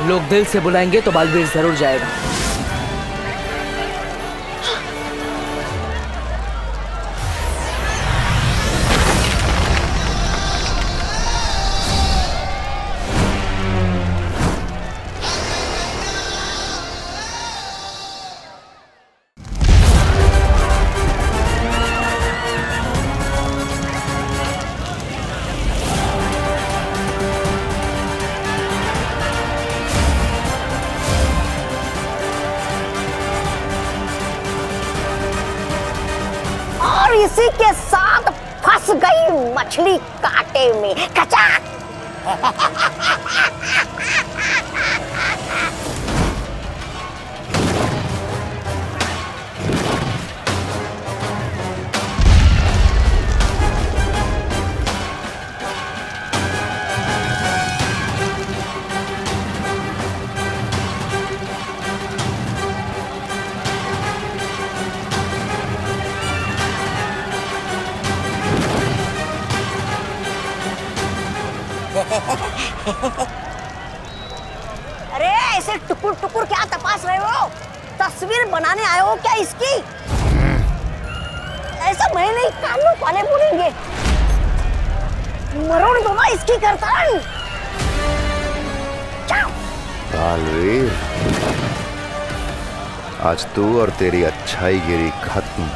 लोग दिल से बुलाएंगे तो बालवीर जरूर जाएगा। और इसी के साथ फंस गई मछली कांटे में। कचाक। अरे ऐसे टुकुर टुकुर क्या तपास रहे हो? तस्वीर बनाने आए हो क्या इसकी? ऐसा मैं नहीं, कानों वाले बोलेंगे। मरोड़ दो ना इसकी गर्दन। बालवीर, आज तू और तेरी अच्छाई गिरी खत्म।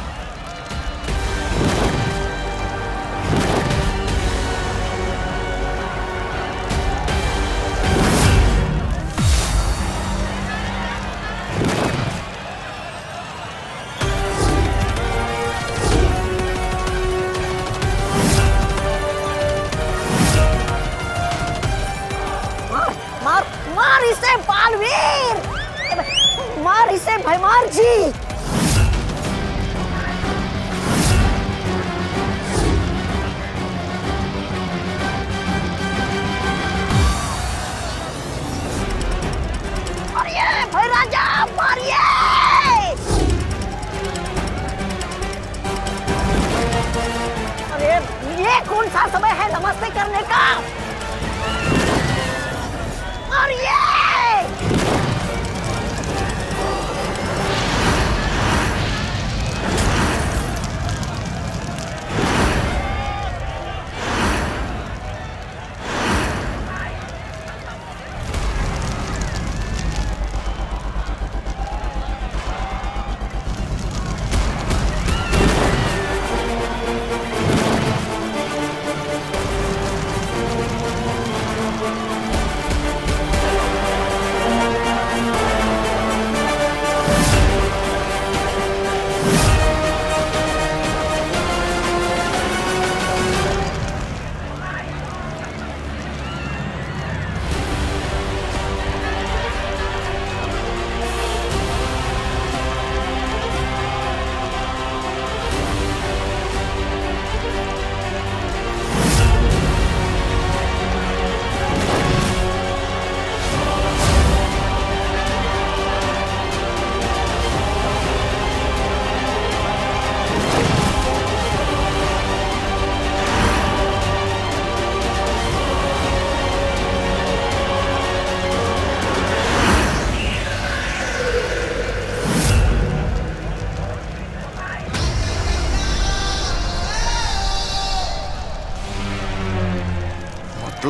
मार इसे बालवीर, मार इसे भैमार जी। मारिए भाई राजा, मारिए। अरे ये कौन सा समय है नमस्ते करने का? मारिए।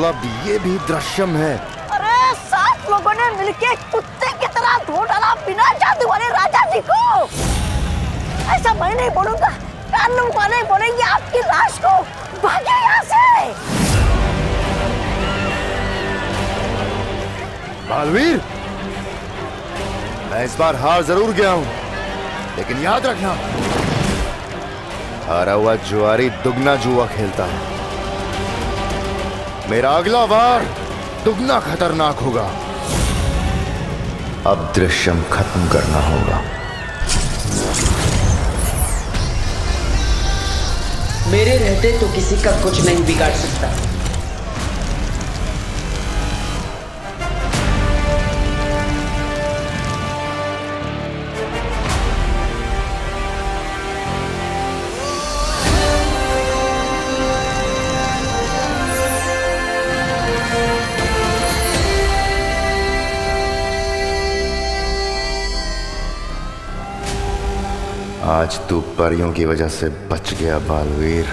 मतलब ये भी दृश्यम है। अरे 7 लोगों ने मिलके कुत्ते की तरह धो डाला बिना जादू वाले राजा जी को। ऐसा मैं नहीं बोलूंगा, कानून वाले बोलेंगे आपकी लाश को। भागे यहाँ से। बालवीर, मैं इस बार हार जरूर गया हूं, लेकिन याद रखना, हारा हुआ जुआरी दुगना जुआ खेलता है। मेरा अगला वार दुगना खतरनाक होगा। अब दृश्यम खत्म करना होगा। मेरे रहते तो किसी का कुछ नहीं बिगाड़ सकता। आज तू परियों की वजह से बच गया बालवीर।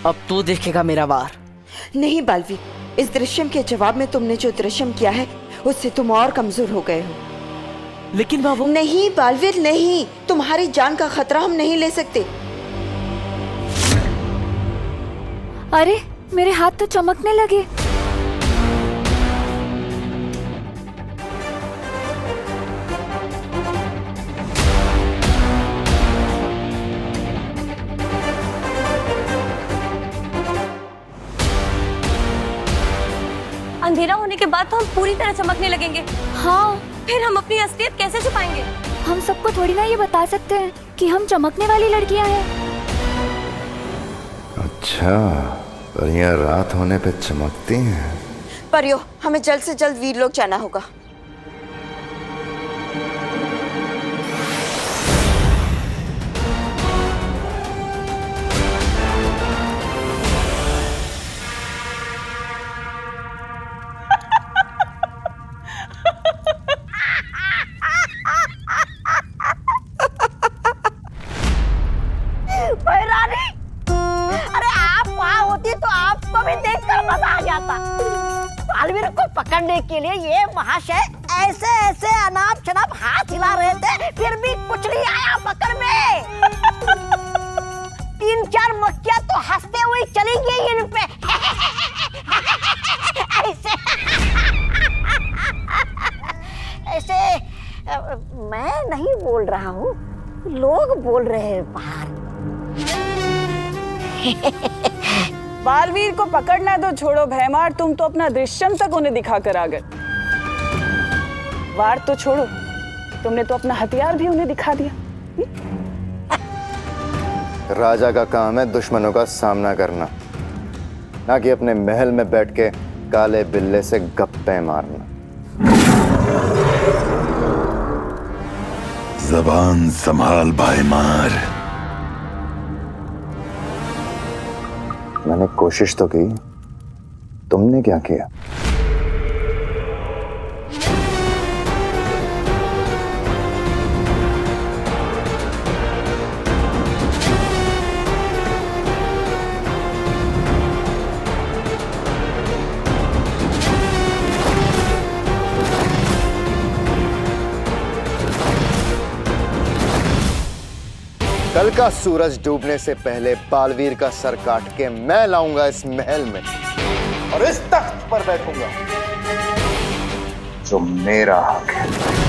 अब तू देखेगा मेरा वार। नहीं बालवीर, इस दृश्यम के जवाब में तुमने जो दृश्यम किया है उससे तुम और कमजोर हो गए हो। लेकिन बाबू। नहीं बालवीर नहीं, तुम्हारी जान का खतरा हम नहीं ले सकते। अरे मेरे हाथ तो चमकने लगे। अंधेरा होने के बाद तो हम पूरी तरह चमकने लगेंगे। हाँ, फिर हम अपनी असलियत कैसे छुपाएंगे? हम सबको थोड़ी ना ये बता सकते हैं कि हम चमकने वाली लड़कियां हैं। अच्छा, परियां रात होने पे चमकती हैं। परियो, हमें जल्द से जल्द वीर लोग जाना होगा। बालवीर को पकड़ने के लिए ये महाशय ऐसे ऐसे अनाप शनाप हाथ हिला रहे थे, फिर भी कुछ नहीं आया पकड़ में। 3-4 मक्खियां तो हंसते हुए चली गई इन पे। ऐसे ऐसे मैं नहीं बोल रहा हूँ, लोग बोल रहे हैं बाहर। बालवीर को पकड़ना तो छोड़ो भैमार, तुम तो अपना दृश्यम तक उन्हें दिखा कर आ गए। वार तो छोड़ो, तुमने तो अपना हथियार भी उन्हें दिखा दिया। राजा का काम है दुश्मनों का सामना करना, ना कि अपने महल में बैठ के काले बिल्ले से गप्पे मारना। जबान संभाल भाईमार। मैंने कोशिश तो की, तुमने क्या किया? कल का सूरज डूबने से पहले बालवीर का सर काट के मैं लाऊंगा इस महल में और इस तख्त पर बैठूंगा जो मेरा हक है।